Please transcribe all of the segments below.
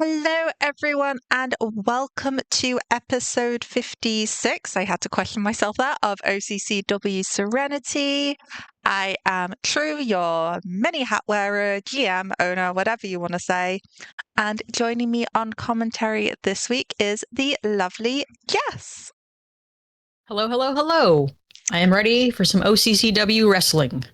Hello, everyone, and welcome to episode 56. I had to question myself there of OCCW Serenity. I am True, your mini hat wearer, GM, owner, whatever you want to say. And joining me on commentary this week is the lovely Jess. Hello, hello, hello. I am ready for some OCCW wrestling.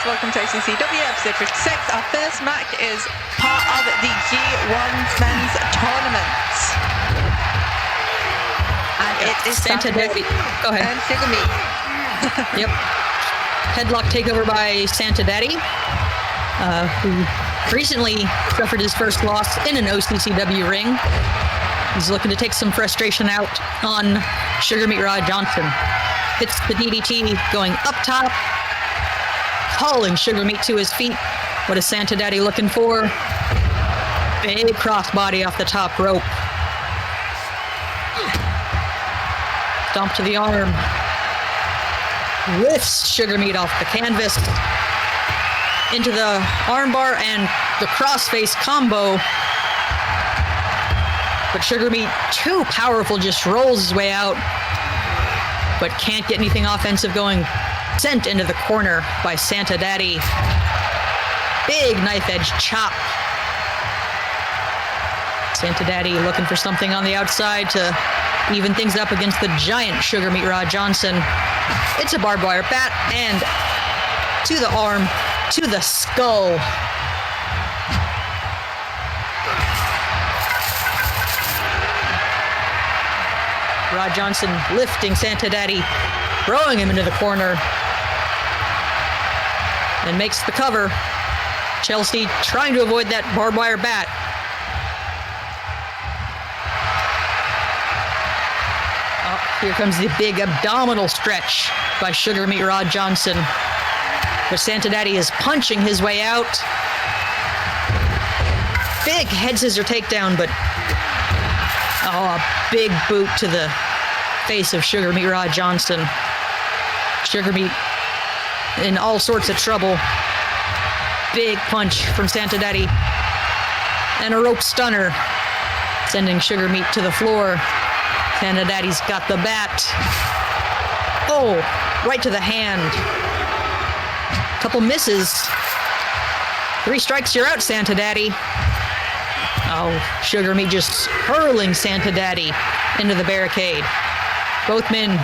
Welcome to OCCW episode 56. Our first match is part of the G1 men's tournament. And it is Santa Daddy. Go ahead. And Sugar Meat. Yep. Headlock takeover by Santa Daddy, who recently suffered his first loss in an OCCW ring. He's looking to take some frustration out on Sugar Meat Rod Johnson. Hits the DDT going up top, hauling Sugar Meat to his feet. What is Santa Daddy looking for? Big crossbody off the top rope. Stomp to the arm. Lifts Sugar Meat off the canvas. Into the armbar and the crossface combo. But Sugar Meat, too powerful, just rolls his way out. But can't get anything offensive going. Sent into the corner by Santa Daddy. Big knife edge chop. Santa Daddy looking for something on the outside to even things up against the giant Sugar Meat Rod Johnson. It's a barbed wire bat and to the arm, to the skull. Rod Johnson lifting Santa Daddy, throwing him into the corner. And makes the cover. Chelsea trying to avoid that barbed wire bat. Oh, here comes the big abdominal stretch by Sugar Meat Rod Johnson. But Santa Daddy is punching his way out. Big head scissor takedown, but a big boot to the face of Sugar Meat Rod Johnson. Sugar Meat in all sorts of trouble. Big punch from Santa Daddy. And a rope stunner. sending Sugar Meat to the floor. Santa Daddy's got the bat. Oh, right to the hand. Couple misses. 3 strikes, you're out, Santa Daddy. Oh, Sugar Meat just hurling Santa Daddy into the barricade. Both men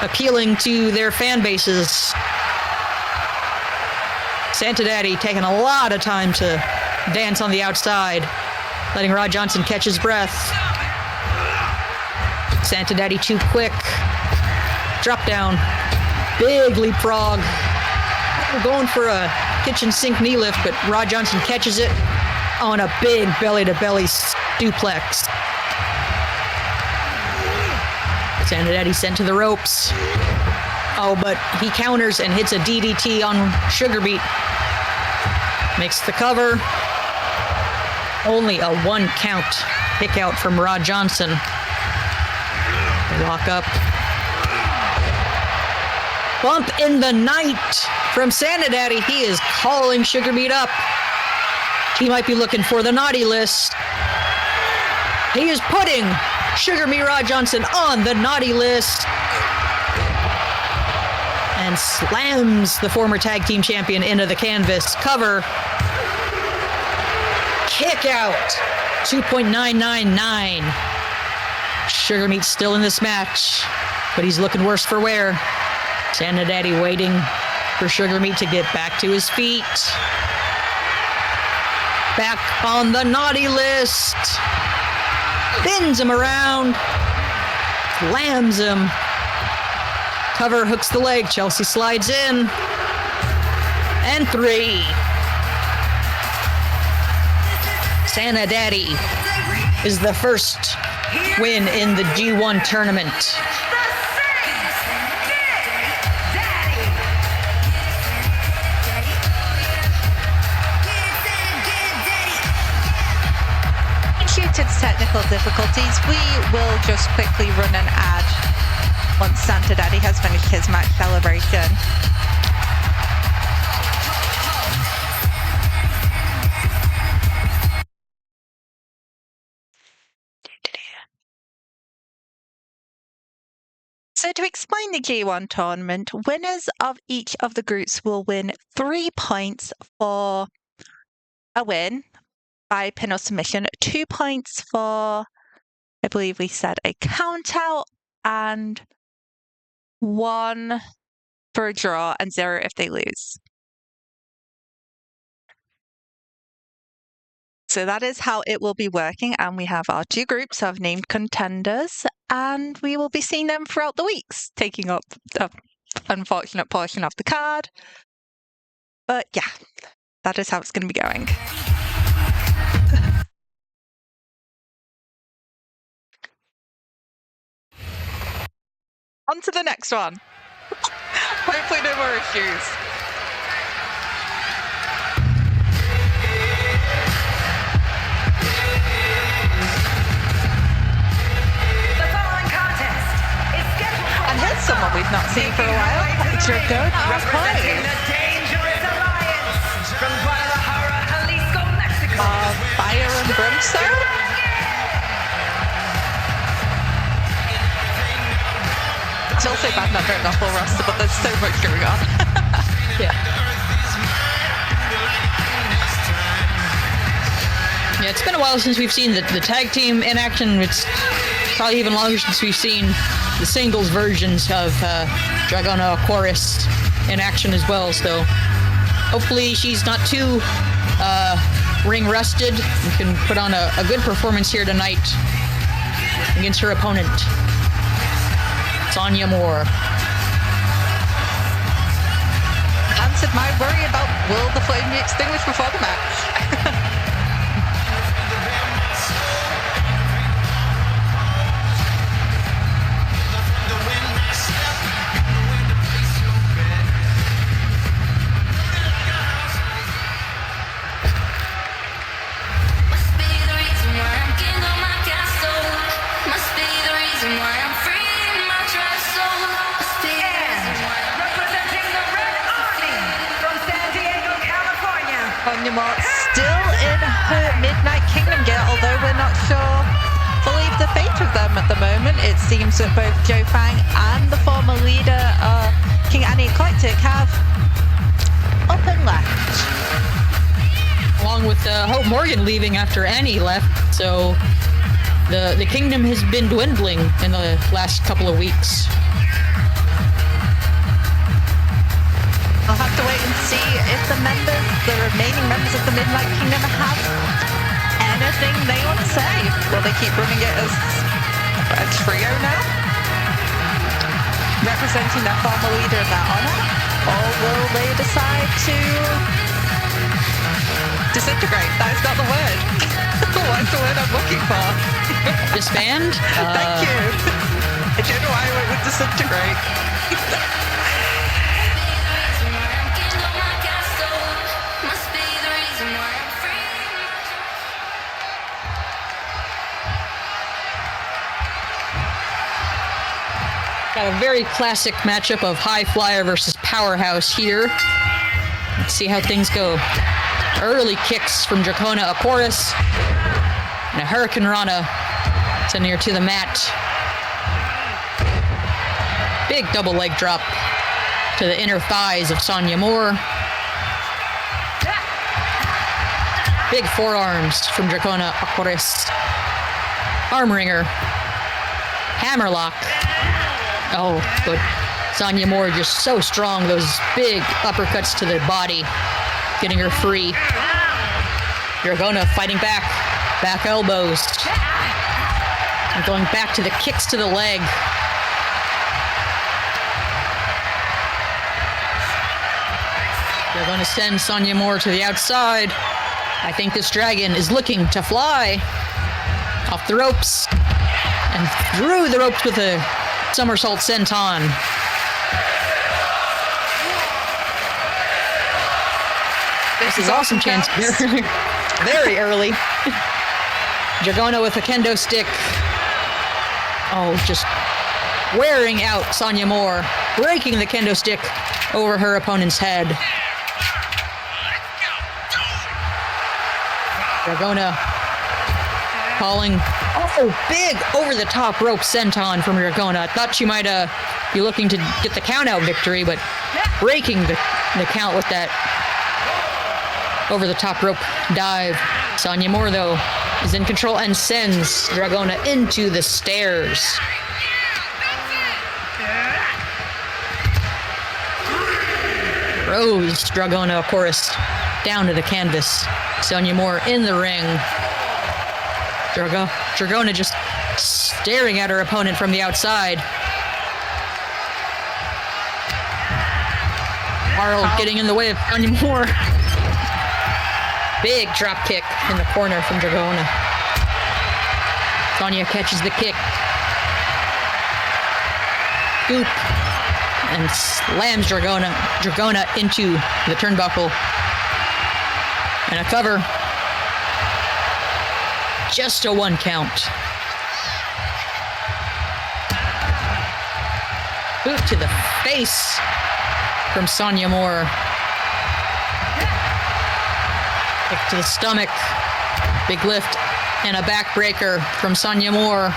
appealing to their fan bases. Santa Daddy taking a lot of time to dance on the outside, letting Rod Johnson catch his breath. Santa Daddy too quick. Drop down. Big leapfrog. We're going for a kitchen sink knee lift, but Rod Johnson catches it on a big belly-to-belly duplex. Santa Daddy sent to the ropes. Oh, but he counters and hits a DDT on Sugar Meat. Makes the cover. Only a 1 count kick out from Rod Johnson. Lock up. Bump in the night from Santa Daddy. He is calling Sugar Meat up. He might be looking for the naughty list. He is putting Sugar Meat Rod Johnson on the naughty list. And slams the former tag team champion into the canvas. Cover. Kick out. 2.999. Sugar Meat's still in this match, but he's looking worse for wear. Santa Daddy waiting for Sugar Meat to get back to his feet. Back on the naughty list. Spins him around. Slams him. Cover hooks the leg. Chelsea slides in. And 3. Santa Daddy is the first win in the G1 tournament. Due to technical difficulties, we will just quickly run an ad once Santa Daddy has finished his match celebration. So to explain the G1 tournament, winners of each of the groups will win 3 points for a win by pin or submission, 2 points for, I believe we said, a count out, and 1 for a draw, and 0 if they lose. So that is how it will be working, and we have our 2 groups of named contenders, and we will be seeing them throughout the weeks, taking up the unfortunate portion of the card. But yeah, that is how it's going to be going. On to the next one. Hopefully no more issues. And here's someone we've not seen for a while, Dragóna Arcoíris. Fire and Brimstone? It's also bad not going off full roster, but there's so much going on. Yeah. Yeah, it's been a while since we've seen the tag team in action. It's probably even longer since we've seen the singles versions of Dragóna Arcoíris in action as well. So hopefully she's not too ring rusted and can put on a good performance here tonight against her opponent, Sonja Moore. Answered my worry about will the flame be extinguished before the match. Sonja Moore still of them at the moment. It seems that both Joe Fang and the former leader, King Annie Eclectic, have up and left. Along with Hope Morgan leaving after Annie left, so the kingdom has been dwindling in the last couple of weeks. I'll have to wait and see if the remaining members of the Midnight Kingdom have anything they want to say. Will they keep running it as a trio now, representing their former leader in their honor? Or will they decide to disintegrate? That is not the word. What's the word I'm looking for? Disband? Thank you. I don't know why I went with disintegrate. Got a very classic matchup of High Flyer versus Powerhouse here. Let's see how things go. Early kicks from Dragóna Arcoíris. And a Hurricane Rana sending her to the mat. Big double leg drop to the inner thighs of Sonja Moore. Big forearms from Dragóna Arcoíris. Arm wringer. Hammerlock. Oh, but Sonja Moore just so strong. Those big uppercuts to the body, getting her free. Dragóna fighting back. Back elbows. And going back to the kicks to the leg. Dragóna sends Sonja Moore to the outside. I think this dragon is looking to fly off the ropes and through the ropes with a somersault senton. This is awesome chance. Very early. Dragóna with a kendo stick. Oh, just wearing out Sonja Moore, breaking the kendo stick over her opponent's head. Dragóna calling, big over-the-top rope senton from Dragóna. I thought she might be looking to get the count-out victory, but breaking the count with that over-the-top rope dive. Sonja Moore, though, is in control and sends Dragóna into the stairs. Throws Dragóna Arcoíris down to the canvas. Sonja Moore in the ring. Dragóna just staring at her opponent from the outside. Carl getting in the way of Sonja Moore. Big drop kick in the corner from Dragóna. Sonja catches the kick. Scoop. And slams Dragóna into the turnbuckle. And a cover. Just a 1 count. Boot to the face from Sonja Moore. Kick to the stomach. Big lift and a backbreaker from Sonja Moore.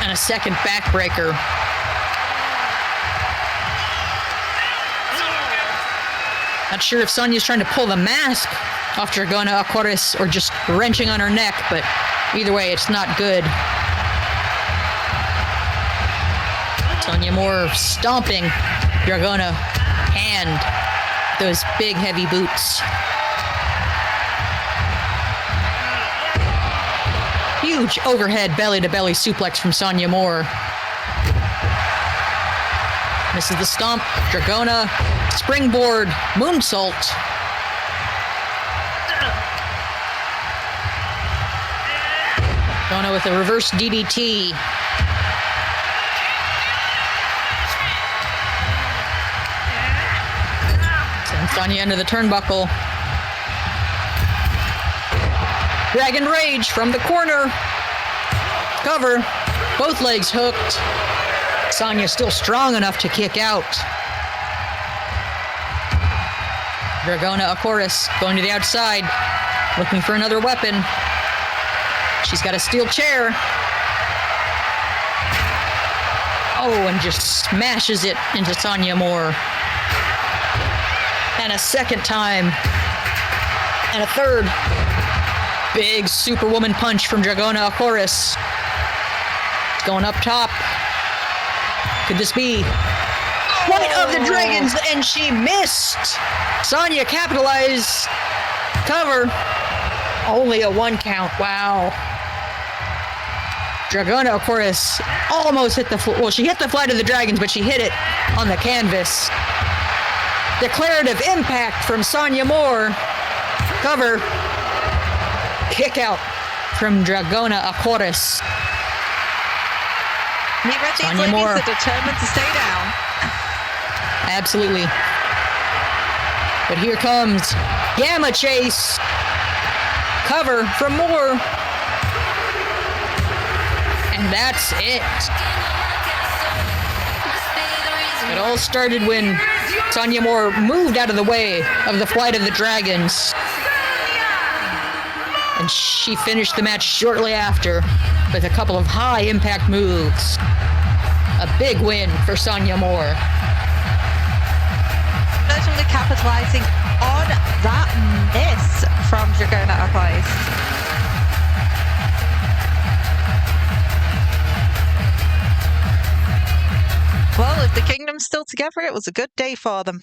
And a second backbreaker. Not sure if Sonja's trying to pull the mask off Dragóna Arcoíris or just wrenching on her neck, but either way, it's not good. Sonja Moore stomping Dragóna and those big heavy boots. Huge overhead belly-to-belly suplex from Sonja Moore. Misses the stomp. Dragóna springboard moonsault. Dragóna with a reverse DDT. Sends Sonja into the turnbuckle. Dragon Rage from the corner. Cover. Both legs hooked. Sonja still strong enough to kick out. Dragóna Arcoíris going to the outside, looking for another weapon. She's got a steel chair. Oh, and just smashes it into Sonja Moore. And a second time. And a third. Big Superwoman punch from Dragóna Arcoíris. Going up top. Could this be Flight of the Dragons? And she missed. Sonja capitalized. Cover. Only a 1 count. Wow. Dragóna Arcoíris almost hit she hit the Flight of the Dragons, but she hit it on the canvas. Declarative impact from Sonja Moore. Cover. Kick out from Dragóna Arcoíris. Sonja Moore are determined to stay down. Absolutely. But here comes Gamma Chase. Cover from Moore. And that's it. It all started when Sonja Moore moved out of the way of the Flight of the Dragons. And she finished the match shortly after with a couple of high-impact moves. A big win for Sonja Moore. Certainly capitalizing on that miss from Dragóna Arcoíris. Well, if the kingdom's still together, it was a good day for them.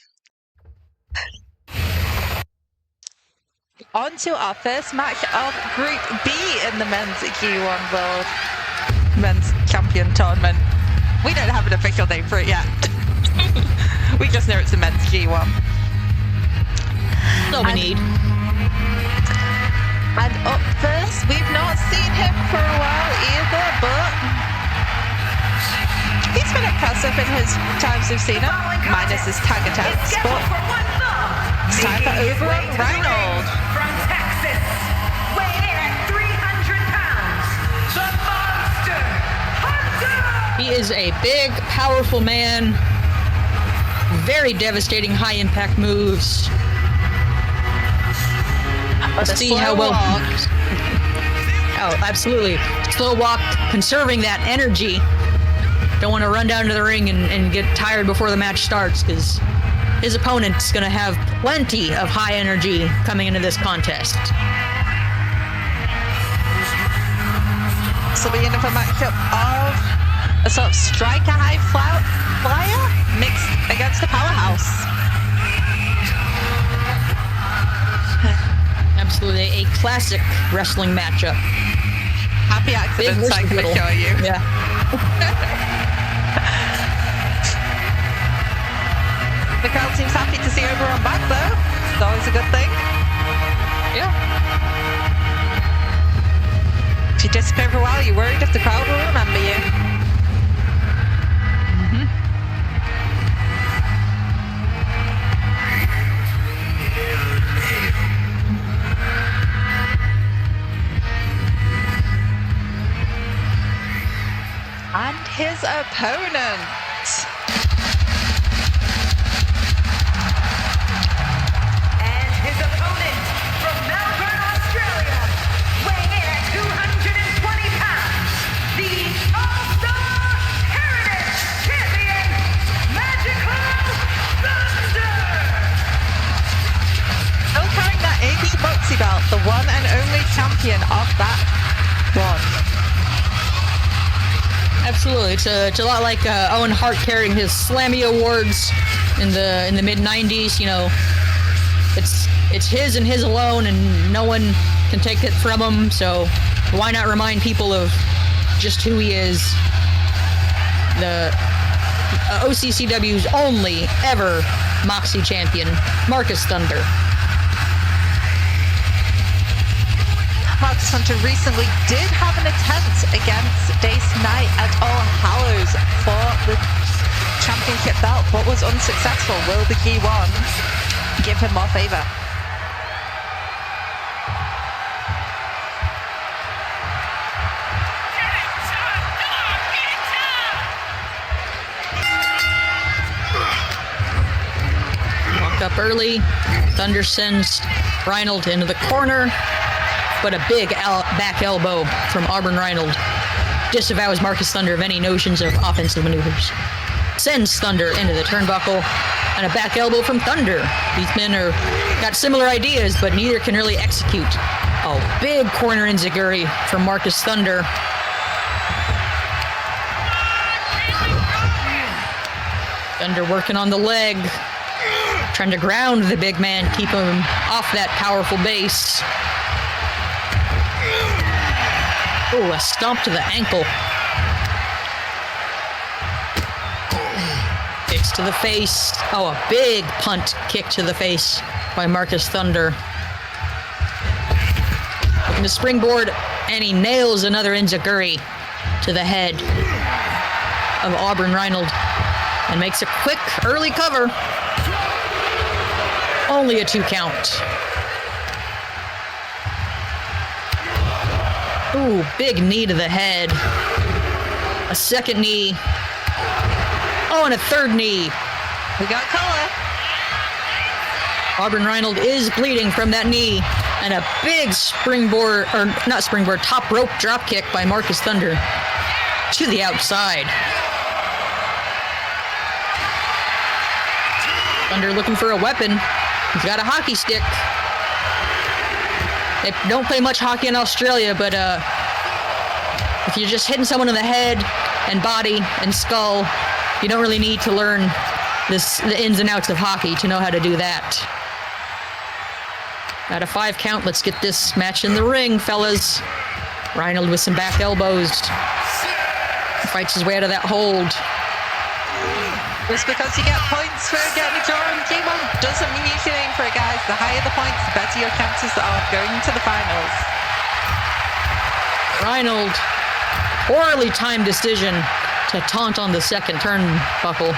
On to our first match of Group B in the Men's G1 World Men's Champion Tournament. We don't have an official name for it yet. We just know it's the Men's G1. So we need. And up first, we've not seen him for a while either, but he's been impressive in his times we've seen him, minus his tag attempts, but it's time for Overall Reinhold. From Texas, weighing in at 300 pounds, the Monster Hunter! He is a big, powerful man. Very devastating high-impact moves. Let's see how well... Oh, absolutely. Slow walk, conserving that energy. Don't want to run down to the ring and get tired before the match starts, because his opponent's going to have plenty of high energy coming into this contest. So we're going to have a matchup of a sort of striker high flyer mixed against a powerhouse. Absolutely, a classic wrestling matchup. Happy accidents, I can assure you. Yeah. The crowd seems happy to see Oberon back, though. It's always a good thing. Yeah. If you disappear for a while, you're worried if the crowd will remember you. And his opponent. And his opponent from Melbourne, Australia, weighing in at 220 pounds, the All-Star Heritage Champion, Magical Thunder! Still carrying that AB Boxy belt, the one and only champion of that one. Absolutely, it's a lot like Owen Hart carrying his Slammy Awards in the mid '90s. You know, it's his and his alone, and no one can take it from him. So why not remind people of just who he is? The OCCW's only ever Moxie champion, Marcus Thunder. Marcus Hunter recently did have an attempt against Dace Knight at All Hallows for the championship belt, but was unsuccessful. Will the G1 give him more favour? Walked up early. Thunder sends Reinhold into the corner. But a big back elbow from Auburn Reinhold. disavows Marcus Thunder of any notions of offensive maneuvers. Sends Thunder into the turnbuckle, and a back elbow from Thunder. These men got similar ideas, but neither can really execute. Oh, big corner enziguri from Marcus Thunder. Thunder working on the leg, trying to ground the big man, keep him off that powerful base. Oh, a stomp to the ankle. Kicks to the face. Oh, a big punt kick to the face by Marcus Thunder. Looking to springboard, and he nails another enziguri to the head of Auburn Reynolds and makes a quick early cover. Only a 2 count. Ooh, big knee to the head. A second knee. Oh, and a third knee. We got color. Auburn Reynolds is bleeding from that knee. And a big springboard, or not springboard, top rope drop kick by Marcus Thunder to the outside. Thunder looking for a weapon. He's got a hockey stick. They don't play much hockey in Australia, but if you're just hitting someone in the head and body and skull, you don't really need to learn the ins and outs of hockey to know how to do that. At a 5 count, let's get this match in the ring, fellas. Reynolds with some back elbows. Fights his way out of that hold. Just because you get points for getting a draw in game 1 doesn't mean you should aim for it, guys. The higher the points, the better your chances are of going to the finals. Reynolds, poorly timed decision to taunt on the second turnbuckle.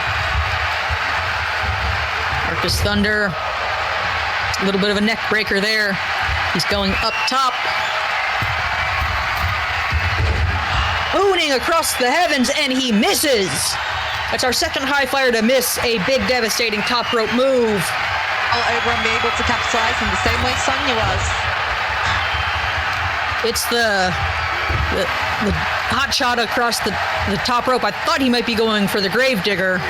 Marcus Thunder, a little bit of a neck breaker there. He's going up top. Booning across the heavens, and he misses. That's our second high flyer to miss a big, devastating top rope move. Will Oberon be able to capitalize in the same way Sonja was? It's the hot shot across the top rope. I thought he might be going for the Gravedigger.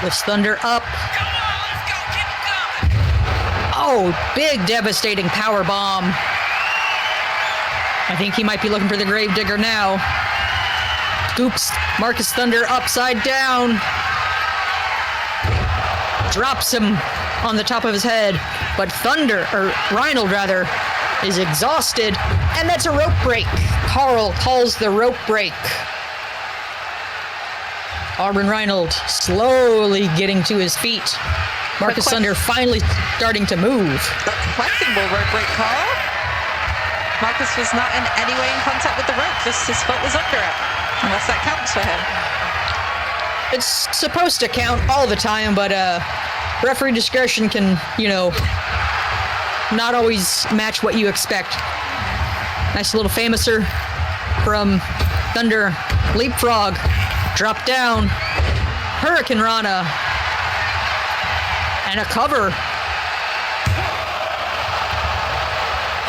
Lifts Thunder up. Oh, big, devastating power bomb. I think he might be looking for the Gravedigger now. Scoops Marcus Thunder upside down. Drops him on the top of his head. But Reynolds is exhausted. And that's a rope break. Carl calls the rope break. Auburn Reynolds slowly getting to his feet. Marcus Thunder finally starting to move. That's a questionable rope break, Carl. Marcus was not in any way in contact with the rope, just his foot was under it. Unless that counts for him. It's supposed to count all the time, but referee discretion can, not always match what you expect. Nice little famouser from Thunder. Leapfrog. Drop down. Hurricane Rana. And a cover.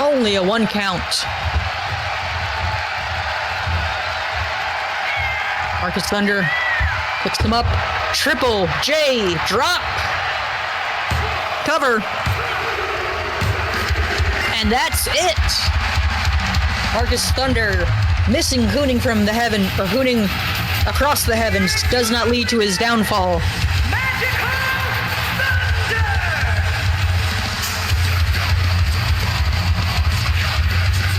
Only a 1 count. Marcus Thunder picks them up. Triple J drop. Cover. And that's it. Marcus Thunder missing hooning from the heaven, or hooning across the heavens, does not lead to his downfall.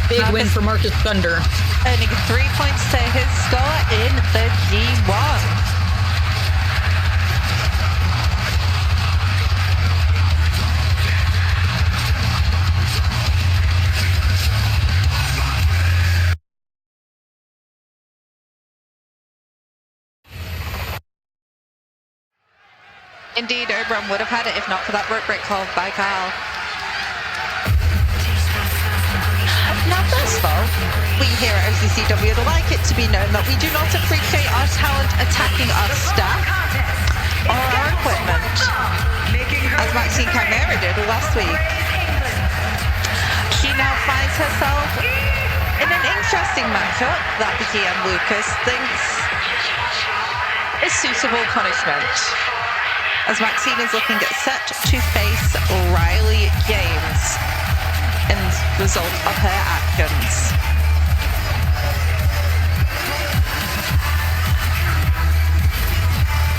Big win for Marcus Thunder. Earning 3 points to his score in the G1. Indeed, Oberon would have had it if not for that rope break call by Carl. Now, first of all, we here at OCCW would like it to be known that we do not appreciate our talent attacking our staff or our equipment, as Maxine Kymera did last week. She now finds herself interesting matchup that the GM Lucas thinks is suitable punishment, as Maxine is looking set to face Ryley James in result of her actions.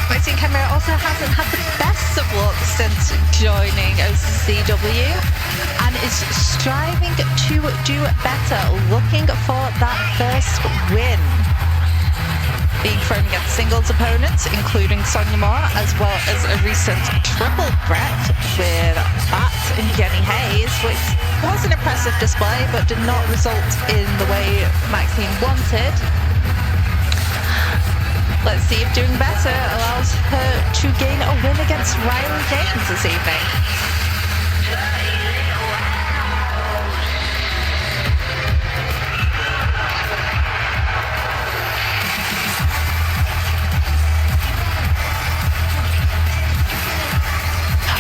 Maxine Kymera also hasn't had the best of luck since joining OCCW and is striving to do better, looking for that first win. Being thrown against singles opponents, including Sonja Moore, as well as a recent triple threat with Bat and Jenny Hayes, which was an impressive display but did not result in the way Maxine wanted. Let's see if doing better allows her to gain a win against Ryley James this evening.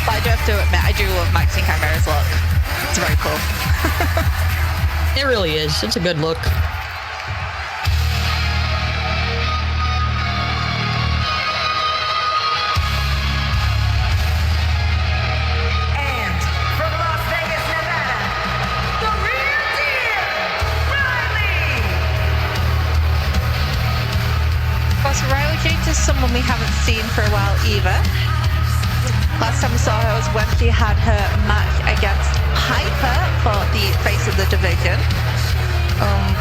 But I do have to admit, I do love Maxine Kymera's look. It's very cool. It really is. It's a good look. Ryley James is someone we haven't seen for a while either. Last time we saw her was when she had her match against Piper for the face of the division,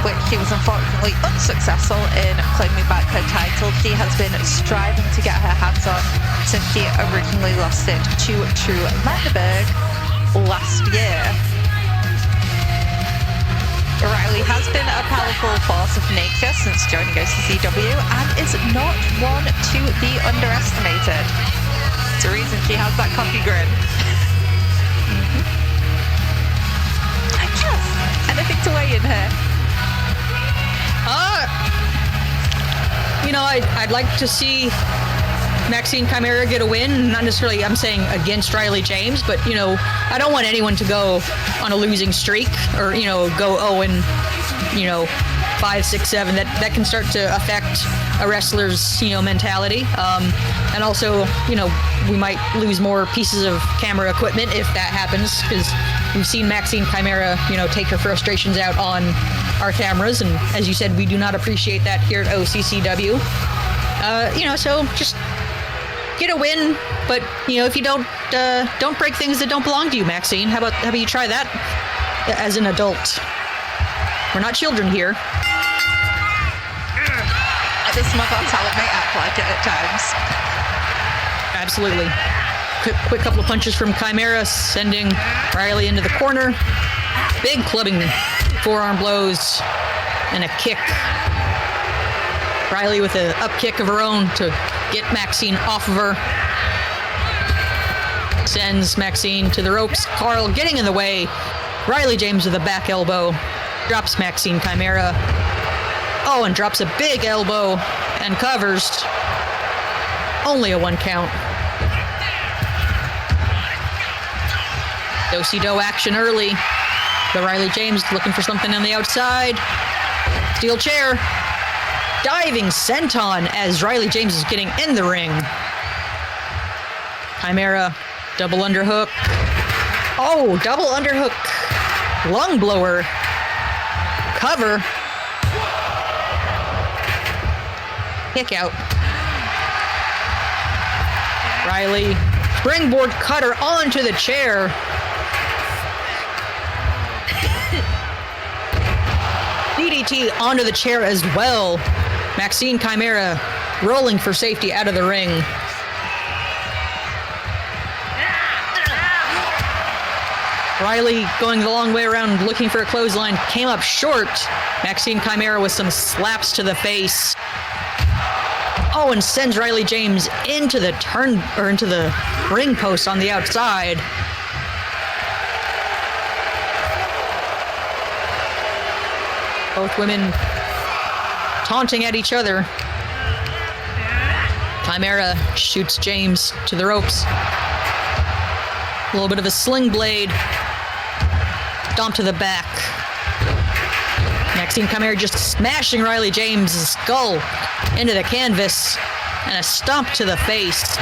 which she was unfortunately unsuccessful in claiming back her title. She has been striving to get her hands on since she originally lost it to True Vanderberg last year. Ryley has been a powerful force of nature since joining OCCW and is not one to be underestimated. It's a reason she has that cocky grin. Yes, anything to weigh in here? I'd like to see Maxine Kymera get a win. Not necessarily, I'm saying against Ryley James, but, I don't want anyone to go on a losing streak or, go 5, 6, 7. That can start to affect a wrestler's, mentality. And also, we might lose more pieces of camera equipment if that happens, because we've seen Maxine Kymera, take her frustrations out on our cameras. And as you said, we do not appreciate that here at OCCW. So just get a win, but if you don't break things that don't belong to you, Maxine. How about you try that as an adult? We're not children here. This some of our talent may act like it at times. Absolutely. Quick couple of punches from Kymera, sending Ryley into the corner. Big clubbing forearm blows and a kick. Ryley with an up kick of her own to get Maxine off of her. Sends Maxine to the ropes. Carl getting in the way. Ryley James with a back elbow. Drops Maxine Kymera. Oh, and drops a big elbow and covers. Only a 1 count. Do-si-do action early. But Ryley James looking for something on the outside. Steel chair. Diving senton as Ryley James is getting in the ring. Kymera, double underhook. Oh, double underhook. Lung blower. Cover. Kick out. Ryley, springboard cutter onto the chair. DDT onto the chair as well. Maxine Kymera rolling for safety out of the ring. Ryley going the long way around looking for a clothesline, came up short. Maxine Kymera with some slaps to the face. Oh, and sends Ryley James into the ring post on the outside. Both women taunting at each other. Kymera shoots James to the ropes. A little bit of a sling blade. Stomp to the back. Maxine Kymera just smashing Ryley James' skull into the canvas, and a stomp to the face,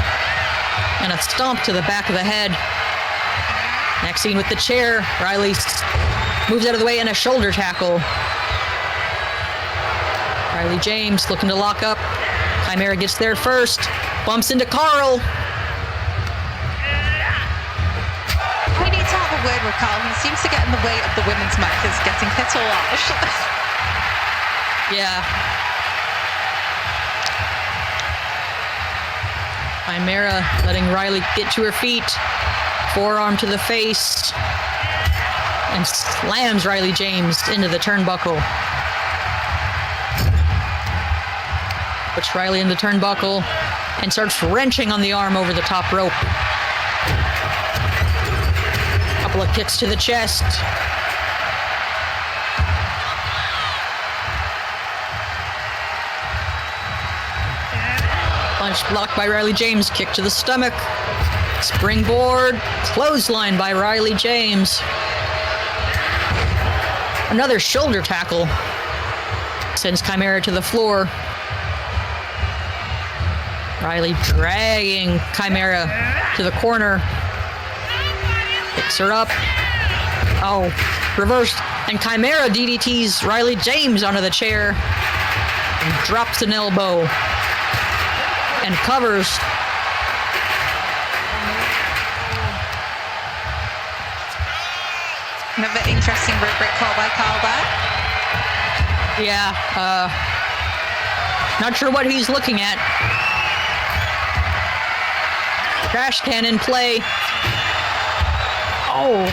and a stomp to the back of the head. Maxine with the chair. Ryley moves out of the way, and a shoulder tackle. Ryley James looking to lock up. Kymera gets there first, bumps into Carl. We need to have a word with Carl. He seems to get in the way of the women's matches, getting hit a lot. Yeah. Kymera letting Ryley get to her feet. Forearm to the face. And slams Ryley James into the turnbuckle. Puts Ryley in the turnbuckle and starts wrenching on the arm over the top rope. Couple of kicks to the chest. Punch blocked by Ryley James. Kick to the stomach. Springboard. Clothesline by Ryley James. Another shoulder tackle. Sends Kymera to the floor. Ryley dragging Kymera to the corner. Picks her up. Oh, reversed. And Kymera DDTs Ryley James onto the chair. And drops an elbow. And covers. Another interesting rubric call by Carl there. Yeah, not sure what he's looking at. Trash can in play. Oh,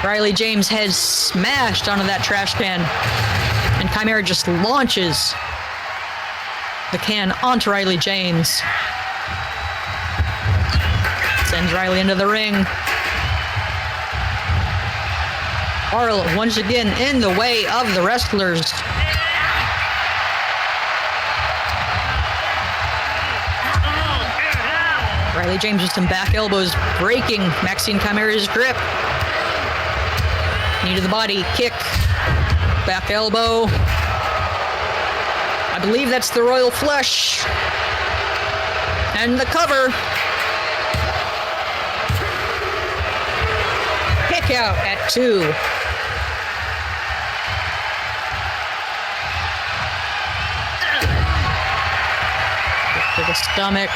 Ryley James' head smashed onto that trash can. And Kymera just launches the can onto Ryley James. Sends Ryley into the ring. Carl once again in the way of the wrestlers. Ryley James with some back elbows, breaking Maxine Kymera's grip. Knee to the body, kick, back elbow. I believe that's the Royal Flush. And the cover. Kick out at 2. Kick to the stomach.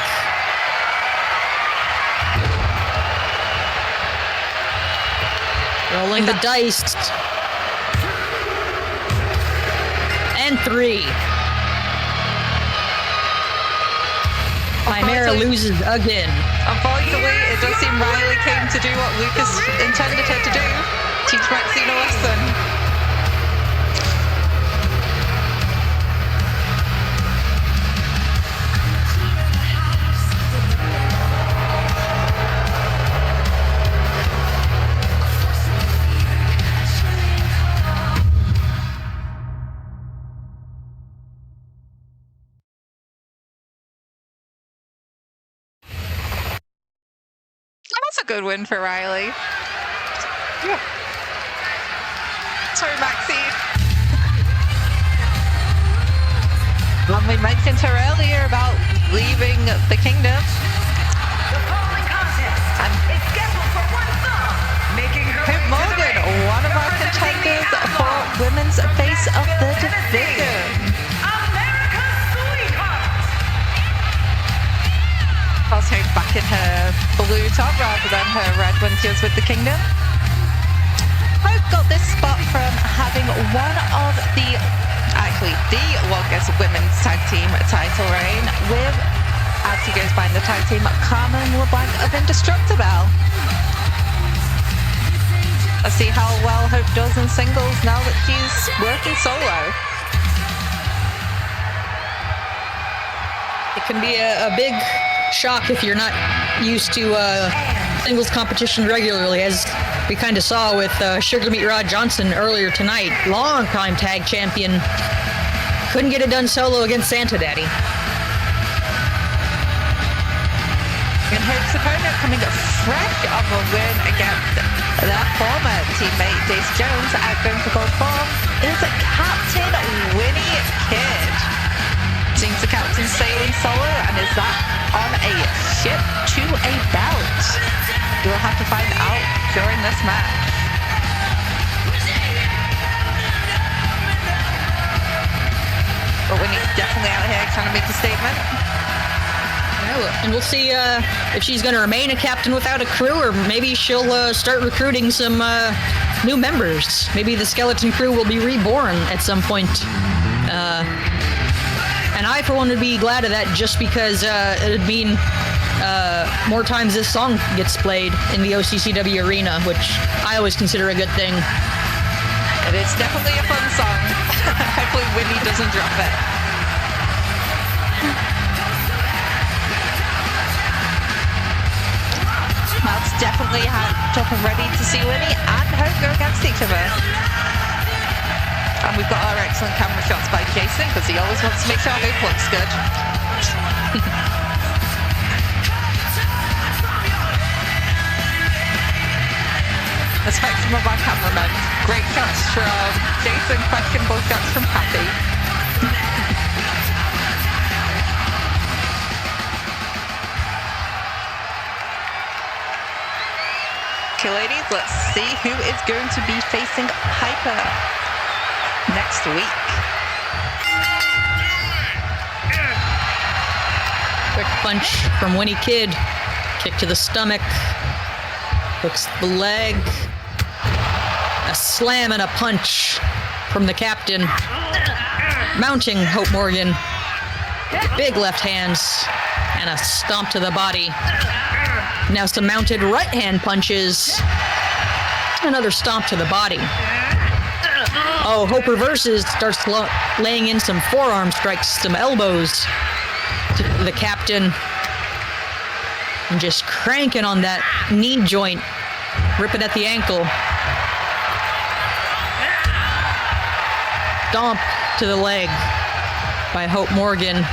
Rolling the dice. And 3. Kymera loses again. Unfortunately, it does seem Ryley came to do what Lucas intended her to do. Teach Maxine a lesson. That's a good win for Ryley. Yeah. Sorry, Maxine. And we mentioned her earlier about leaving the kingdom. The following contest is scheduled for one fall, making her Pip way to the Morgan, ring, one of our representing the contenders for outlaws, Women's from Face of the Nashville, Tennessee, Division. America's Sweetheart. Crosshair back in her blue top rather than her red when she was with the Kingdom. Hawke got this spot from having one of the longest women's tag team title reign with, as he goes by in the tag team, Carmen LeBlanc of Indestructible. Let's see how well Hawke does in singles now that she's working solo. It can be a big shock if you're not used to singles competition regularly, as we kind of saw with Sugar Meat Rod Johnson earlier tonight. Long-time tag champion. Couldn't get it done solo against Santa Daddy. And Hawke's opponent coming fresh of a win against their former teammate Dace Jones, outgoing for gold 4. is Captain Winnie Kidd. Seems the captain's sailing solo, and is that on a ship to a belt? You'll have to find out during this match. But Winnie's definitely out here trying to make a statement. Yeah, and we'll see if she's going to remain a captain without a crew, or maybe she'll start recruiting some new members. Maybe the skeleton crew will be reborn at some point. And I, for one, would be glad of that, just because it would mean more times this song gets played in the OCCW arena, which I always consider a good thing. It is definitely a fun song. Hopefully Winnie doesn't drop it. That's definitely hyped up and ready to see Winnie and Hawke go against each other. And we've got our excellent camera shots by Jason, because he always wants to make sure Hawke looks good. The spectrum of our cameramen. Great shots from Jason, questionable shots from Happy. Okay, ladies, let's see who is going to be facing Piper next week. Quick punch from Winnie Kidd. Kick to the stomach. Hooks the leg. A slam and a punch from the captain. Mounting Hope Morgan. Big left hands. And a stomp to the body. Now some mounted right hand punches. Another stomp to the body. Oh, Hope reverses, starts laying in some forearm strikes, some elbows to the captain. And just cranking on that knee joint. Rip it at the ankle. Stomp to the leg by Hope Morgan.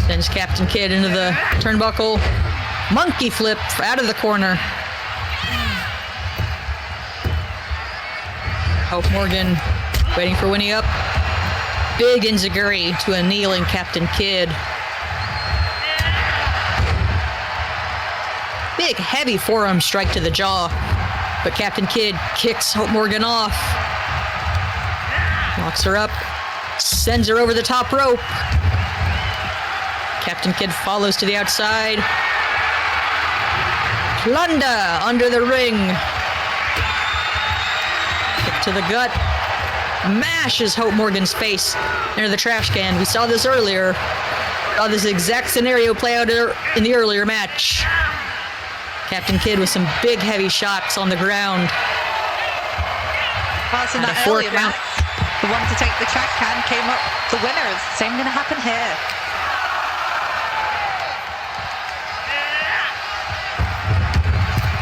Sends Captain Kidd into the turnbuckle. Monkey flip out of the corner. Hope Morgan waiting for Winnie up. Big enziguri to a kneeling Captain Kidd. Big heavy forearm strike to the jaw. But Captain Kidd kicks Hope Morgan off. Locks her up. Sends her over the top rope. Captain Kidd follows to the outside. Plunder under the ring. Kick to the gut. Mashes Hope Morgan's face into the trash can. We saw this earlier. Saw this exact scenario play out in the earlier match. Captain Kidd with some big heavy shots on the ground. Well, in that earlier match, the one to take the trash can came up the winners. Same going to happen here.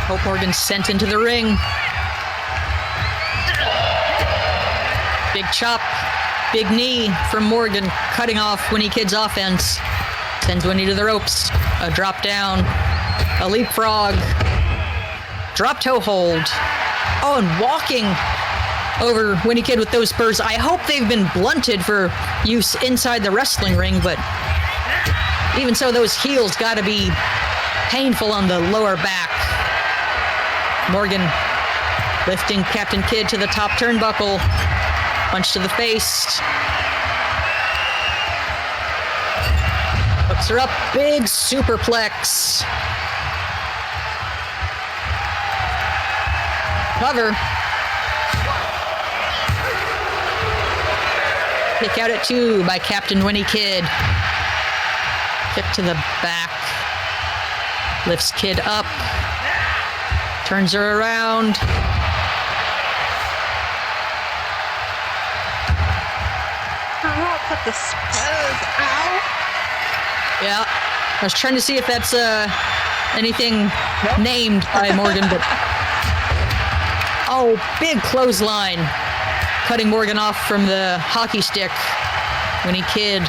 Hope Morgan sent into the ring. Big chop, big knee from Morgan, cutting off Winnie Kidd's offense. Sends Winnie to the ropes. A drop down, a leapfrog, drop toe hold. Oh, and walking over Winnie Kidd with those spurs. I hope they've been blunted for use inside the wrestling ring, but even so, those heels got to be painful on the lower back. Morgan lifting Captain Kidd to the top turnbuckle. Punch to the face. Hooks her up. Big superplex. Cover. Kick out at 2 by Captain Winnie Kidd. Kick to the back. Lifts Kidd up. Turns her around. Put the spurs out. Yeah, I was trying to see if that's anything named by Morgan, but oh, big clothesline, cutting Morgan off from the hockey stick. Winnie Kidd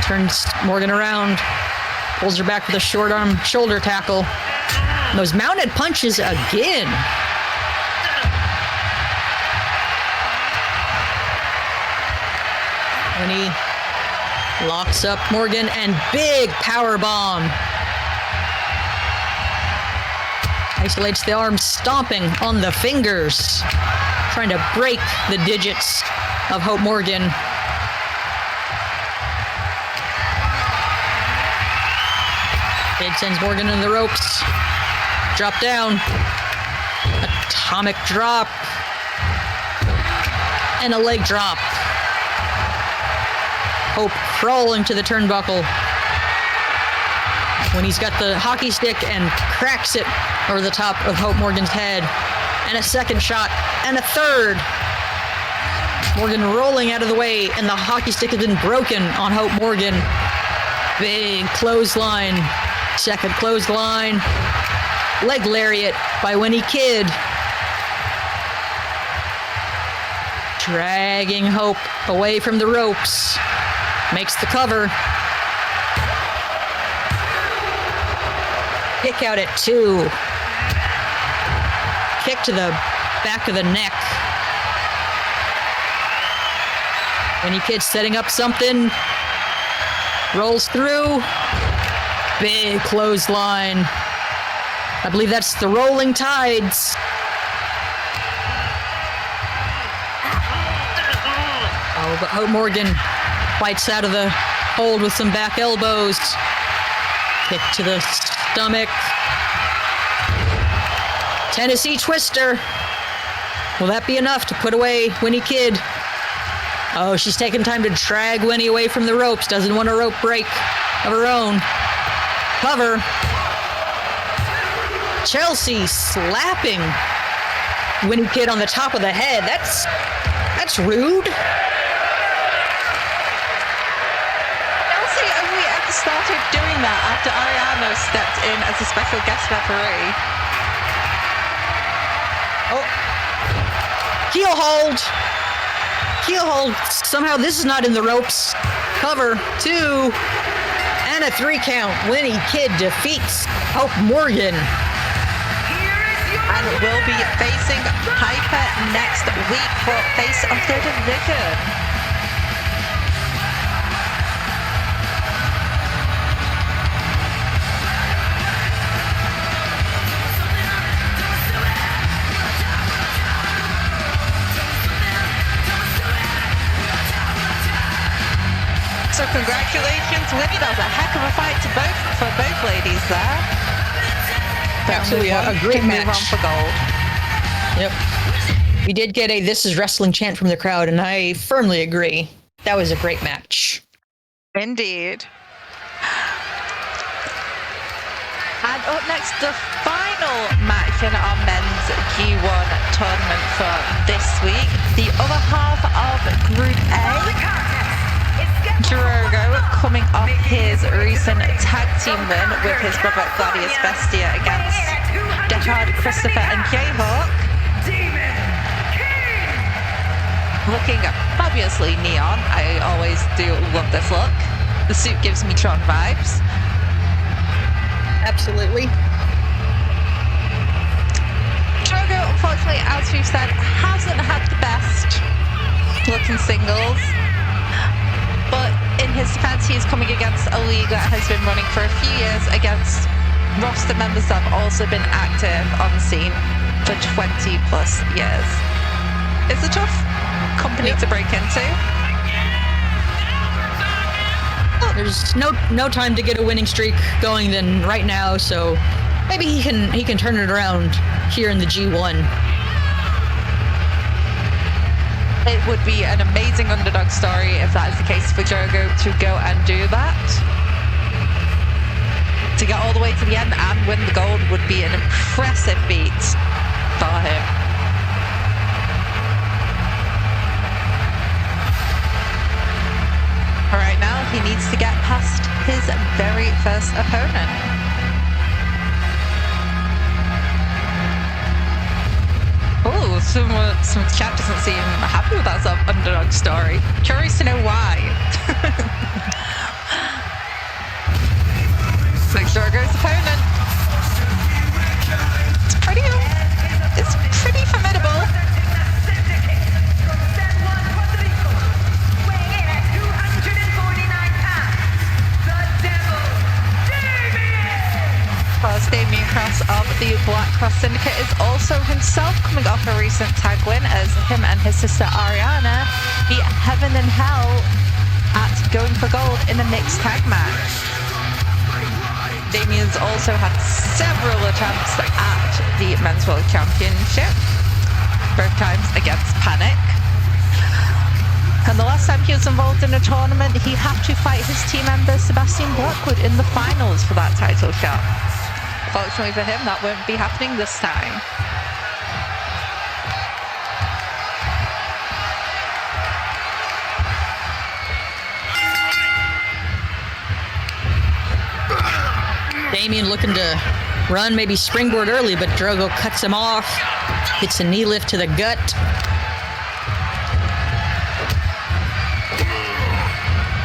turns Morgan around, pulls her back with a short arm shoulder tackle. Those mounted punches again. When he locks up Morgan and big power bomb. Isolates the arm, stomping on the fingers. Trying to break the digits of Hope Morgan. Kidd sends Morgan in the ropes. Drop down. Atomic drop. And a leg drop. Hope crawling to the turnbuckle. When he's got the hockey stick and cracks it over the top of Hope Morgan's head. And a second shot. And a third. Morgan rolling out of the way. And the hockey stick has been broken on Hope Morgan. Big clothesline. Second clothesline. Leg lariat by Winnie Kidd. Dragging Hope away from the ropes. Makes the cover. Kick out at 2. Kick to the back of the neck. Winnie Kidd setting up something. Rolls through. Big clothesline. I believe that's the Rolling Tides. Oh, but Hope Morgan fights out of the hold with some back elbows. Kick to the stomach. Tennessee Twister. Will that be enough to put away Winnie Kidd? Oh, she's taking time to drag Winnie away from the ropes. Doesn't want a rope break of her own. Cover. Chelsea slapping Winnie Kidd on the top of the head. That's rude. Chelsea only ever started doing that after Ariana stepped in as a special guest referee. Oh. Heel hold. Heel hold. Somehow this is not in the ropes. Cover. 2. And a 3 count. Winnie Kidd defeats Hope Morgan. And will be facing Piper next week for Face of the Division. So congratulations, Winnie. That was a heck of a fight for both ladies there. Absolutely, a great match. Move on for gold. Yep. We did get a "This is Wrestling" chant from the crowd, and I firmly agree. That was a great match. Indeed. And up next, the final match in our men's G1 tournament for this week. The other half of Group A. Drogo coming off his recent tag team win with his brother Gladius Bestia against Deckard, Christopher and J-Hawk. Looking fabulously neon. I always do love this look. The suit gives me Tron vibes. Absolutely. Drogo, unfortunately, as we've said, hasn't had the best looking singles. But in his defense, he's coming against a league that has been running for a few years against roster members that have also been active on the scene for 20 plus years. It's a tough company to break into. There's no time to get a winning streak going than right now, so maybe he can turn it around here in the G1. It would be an amazing underdog story if that is the case for Drogo to go and do that. To get all the way to the end and win the gold would be an impressive feat for him. Right now, he needs to get past his very first opponent. Oh, some chat doesn't seem happy with that sort of underdog story. Curious to know why. So Drogo's opponent. It's pretty formidable. also himself coming off a recent tag win as him and his sister Ariana beat Heaven and Hell at Going for Gold in a mixed tag match. Damien's also had several attempts at the Men's World Championship, both times against Panic. And the last time he was involved in a tournament, he had to fight his team member Sebastian Blackwood in the finals for that title shot. Fortunately for him, that won't be happening this time. Damien looking to run, maybe springboard early, but Drogo cuts him off, hits a knee lift to the gut.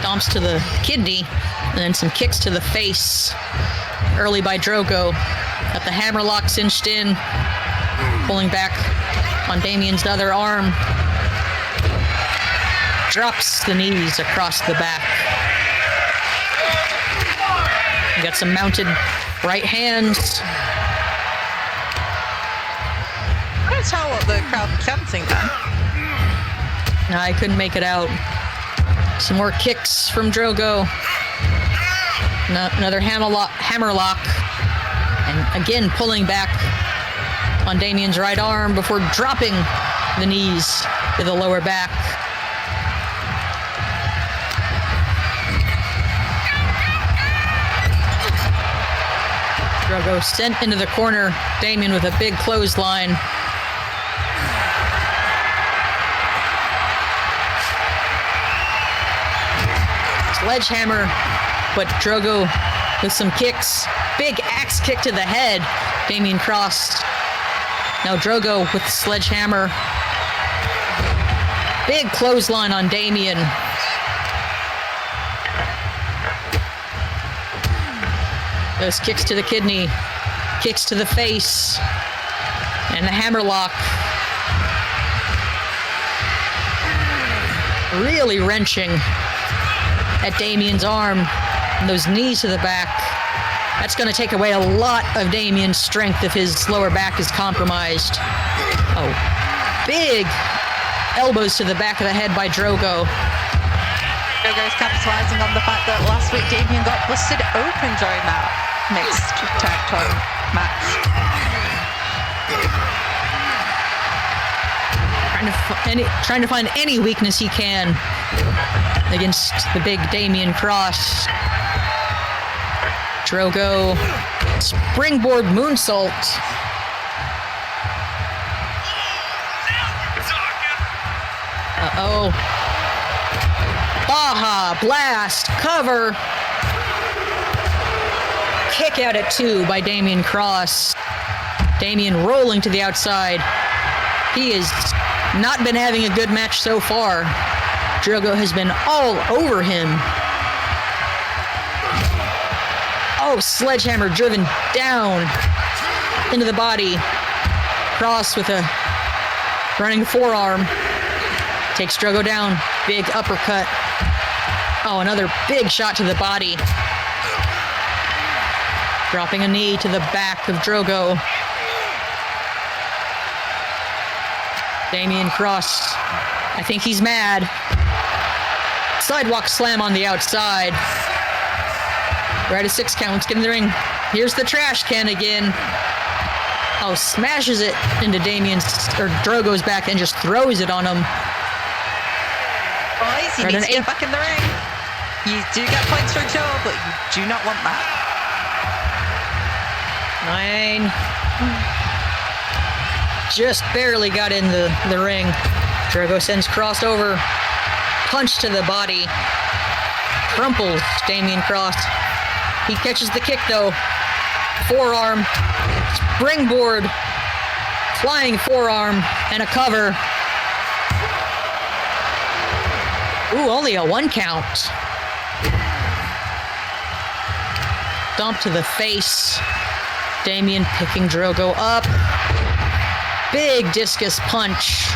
Stomps to the kidney, and then some kicks to the face. Early by Drogo. Got the hammerlock cinched in, pulling back on Damien's other arm. Drops the knees across the back. You got some mounted right hands. I can't tell what the crowd chanting then. No, I couldn't make it out. Some more kicks from Drogo. Another hammerlock. And again, pulling back on Damien's right arm before dropping the knees to the lower back. Drogo sent into the corner. Damien with a big clothesline. Sledgehammer, but Drogo with some kicks. Big axe kick to the head. Damien Cross. Now Drogo with the sledgehammer. Big clothesline on Damien. Those kicks to the kidney, kicks to the face, and the hammerlock. Really wrenching at Damien's arm, and those knees to the back. That's going to take away a lot of Damien's strength if his lower back is compromised. Oh, big elbows to the back of the head by Drogo. Drogo's capitalizing on the fact that last week Damien got busted open during that mixed tag team match. Trying to find any weakness he can against the big Damien Cross. Drogo, springboard moonsault. Uh-oh. Baja Blast, cover. Kick out at 2 by Damien Cross. Damien rolling to the outside. He has not been having a good match so far. Drogo has been all over him. Oh, sledgehammer driven down into the body. Cross with a running forearm. Takes Drogo down. Big uppercut. Oh, another big shot to the body. Dropping a knee to the back of Drogo. Damien Cross. I think he's mad. Sidewalk slam on the outside. Right at 6 count. Let's get in the ring. Here's the trash can again. Oh, smashes it into Drogo's back and just throws it on him. Boys, you need to get back in the ring. You do get points for Joe, but you do not want that. 9. Just barely got in the ring. Drogo sends Cross over. Punch to the body. Crumples Damien Cross. He catches the kick though. Forearm. Springboard. Flying forearm. And a cover. Ooh, only a 1 count. Dump to the face. Damien picking Drogo up. Big discus punch.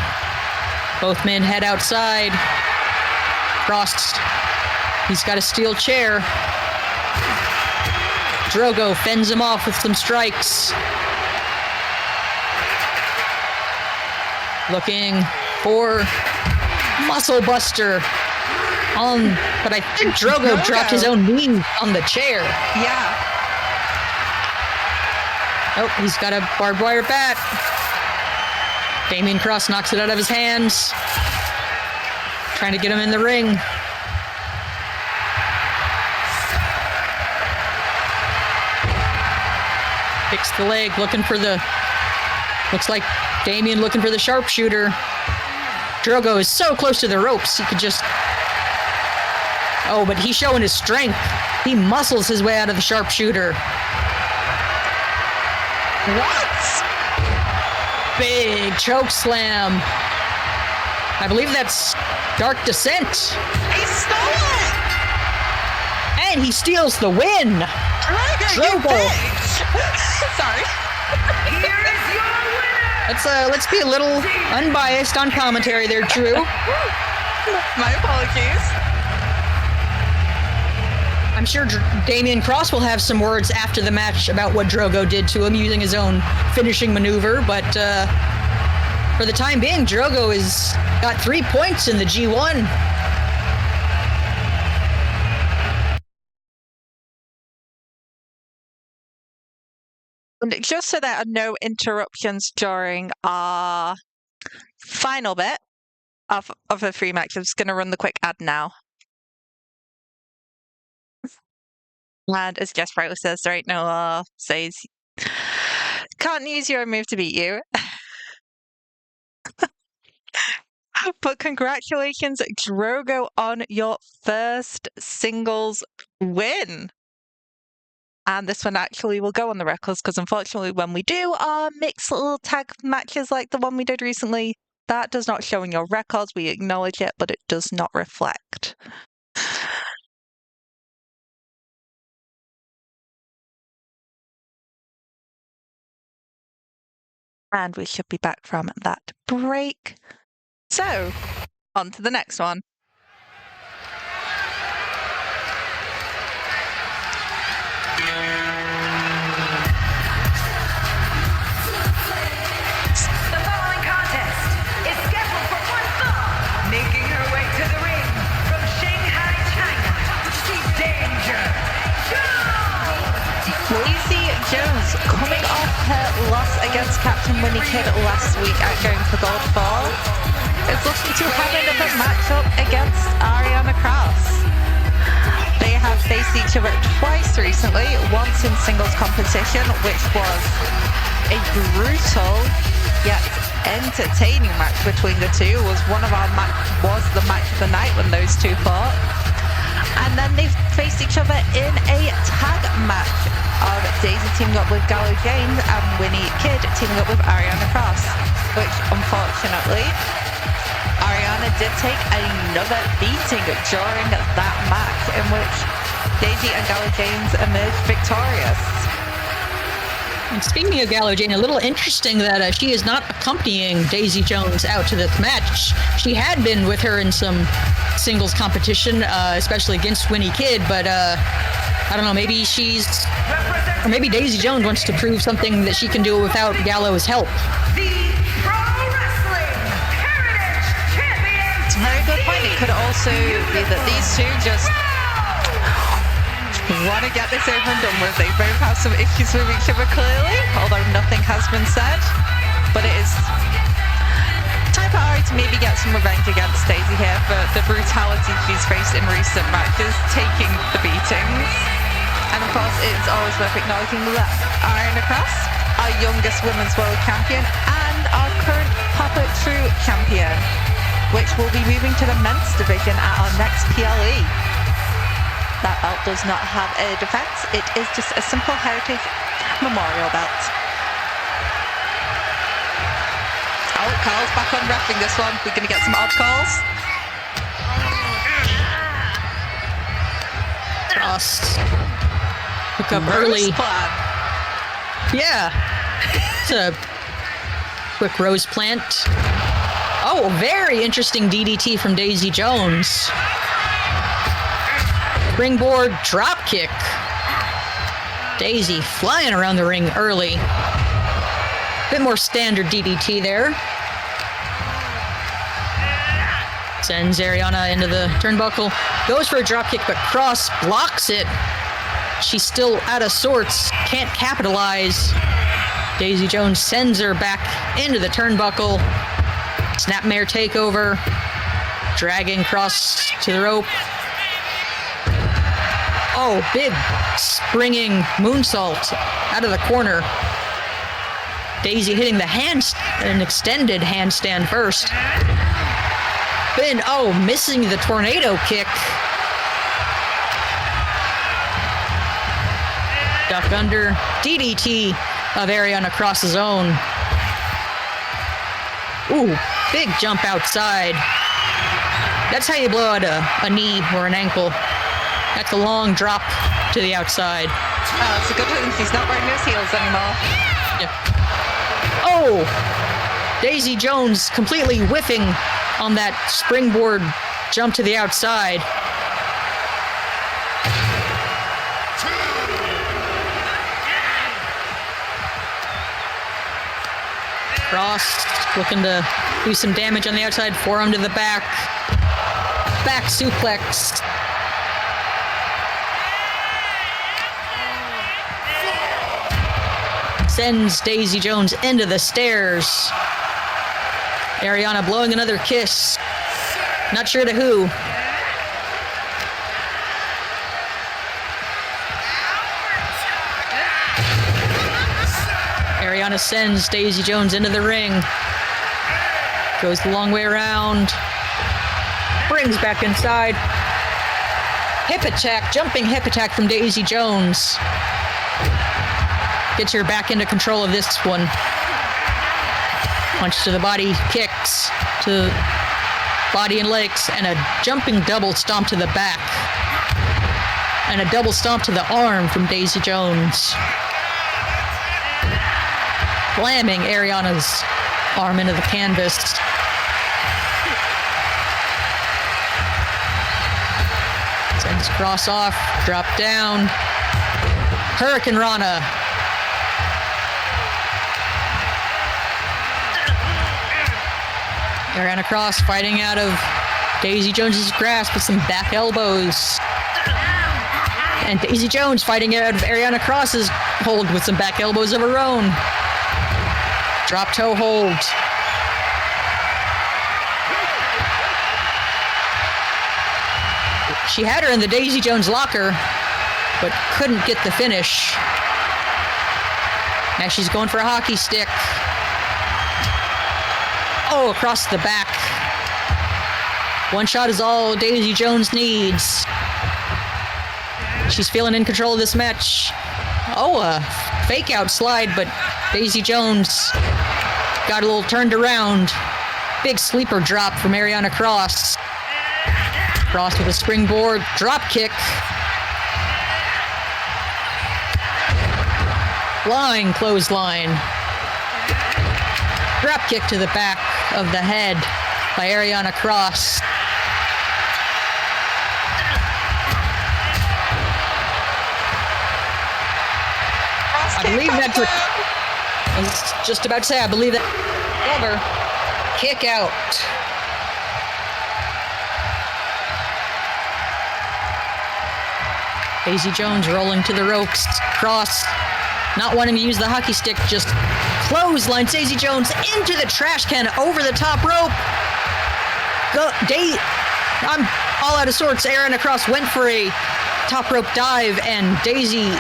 Both men head outside. Cross. He's got a steel chair. Drogo fends him off with some strikes. Looking for Muscle Buster. But I think Drogo dropped his own knee on the chair. Yeah. Oh, he's got a barbed wire bat. Damien Cross knocks it out of his hands. Trying to get him in the ring. Picks the leg, looking for the... Looks like Damien looking for the sharpshooter. Drogo is so close to the ropes, he could just... Oh, but he's showing his strength. He muscles his way out of the sharpshooter. What? Big choke slam. I believe that's Dark Descent. He stole it! And he steals the win. Drogo. Sorry. Here is your winner. Let's be a little unbiased on commentary there, Drew. My apologies. I'm sure Damien Cross will have some words after the match about what Drogo did to him using his own finishing maneuver, but for the time being, Drogo has got 3 points in the G1. And just so there are no interruptions during our final bit of the 3 matches, I'm just going to run the quick ad now. And as Jeff rightly says, there ain't no law says can't use your move to beat you. But congratulations, Drogo, on your first singles win. And this one actually will go on the records because unfortunately when we do our mixed little tag matches like the one we did recently, that does not show in your records. We acknowledge it, but it does not reflect. And we should be back from that break. So, on to the next one. The following contest is scheduled for one fall, making her way to the ring from Shanghai, China. Danger Joe! Lacey Jones coming off her loss against Captain Winnie Kidd last week at Going for Gold Fall is looking to have another matchup against Ariana Cross. They have faced each other twice recently, once in singles competition, which was a brutal yet entertaining match between the two. Was the match of the night when those two fought. And then they faced each other in a tag match of Daisy teaming up with Gallo James and Winnie Kidd teaming up with Ariana Cross, which unfortunately Ariana did take another beating during that match, in which Daisy and Gallo James emerged victorious. And speaking of Gallo Jane, a little interesting that she is not accompanying Daisy Jones out to this match. She had been with her in some singles competition, especially against Winnie Kidd, but I don't know, maybe maybe Daisy Jones wants to prove something that she can do without Gallo's help. The Pro Wrestling Heritage Champion! It's a very good point. It could also be that these two just want to get this over and done with. They both have some issues with each other clearly, although nothing has been said. But it is time for Ari to maybe get some revenge against Daisy here for the brutality she's faced in recent matches, taking the beatings. And of course, it's always worth acknowledging that Ariana Cross, our youngest women's world champion and our current Papa True champion, which will be moving to the men's division at our next PLE. That belt does not have a defense. It is just a simple heritage memorial belt. Oh, Carl's back on wrapping this one. We're going to get some odd calls. Cross. Hook up early. Plan. Yeah. It's a quick rose plant. Oh, very interesting DDT from Daisy Jones. Springboard drop kick. Daisy flying around the ring early. Bit more standard DDT there. Sends Ariana into the turnbuckle. Goes for a dropkick, but Cross blocks it. She's still out of sorts. Can't capitalize. Daisy Jones sends her back into the turnbuckle. Snapmare takeover. Dragging Cross to the rope. Oh, big springing moonsault out of the corner. Daisy hitting the an extended handstand first. Then, missing the tornado kick. Duck under. DDT of Ariana Cross's own. Ooh, big jump outside. That's how you blow out a knee or an ankle. That's a long drop to the outside. Oh, it's a good thing he's not wearing those heels anymore. Yeah. Oh! Daisy Jones completely whiffing on that springboard jump to the outside. Cross looking to do some damage on the outside. Forearm to the back. Back suplex. Sends Daisy Jones into the stairs. Ariana blowing another kiss. Not sure to who. Ariana sends Daisy Jones into the ring. Goes the long way around. Brings back inside. Hip attack, jumping hip attack from Daisy Jones. Gets her back into control of this one. Punch to the body, kicks to body and legs, and a jumping double stomp to the back. And a double stomp to the arm from Daisy Jones. Slamming Ariana's arm into the canvas. Sends Cross off, drop down. Hurricane Rana. Ariana Cross fighting out of Daisy Jones's grasp with some back elbows. And Daisy Jones fighting out of Ariana Cross's hold with some back elbows of her own. Drop toe hold. She had her in the Daisy Jones locker, but couldn't get the finish. Now she's going for a hockey stick. Oh, across the back. One shot is all Daisy Jones needs. She's feeling in control of this match. Oh, a fake out slide, but Daisy Jones got a little turned around. Big sleeper drop from Ariana Cross. Cross with a springboard drop kick. Flying clothesline. Drop kick to the back of the head by Ariana Cross. I believe that's what I was just about to say. I believe that over. Kick out. Daisy Jones rolling to the ropes. Cross not wanting to use the hockey stick, just clothesline Daisy Jones into the trash can over the top rope. I'm all out of sorts. Ariana Cross went for a top rope dive and Daisy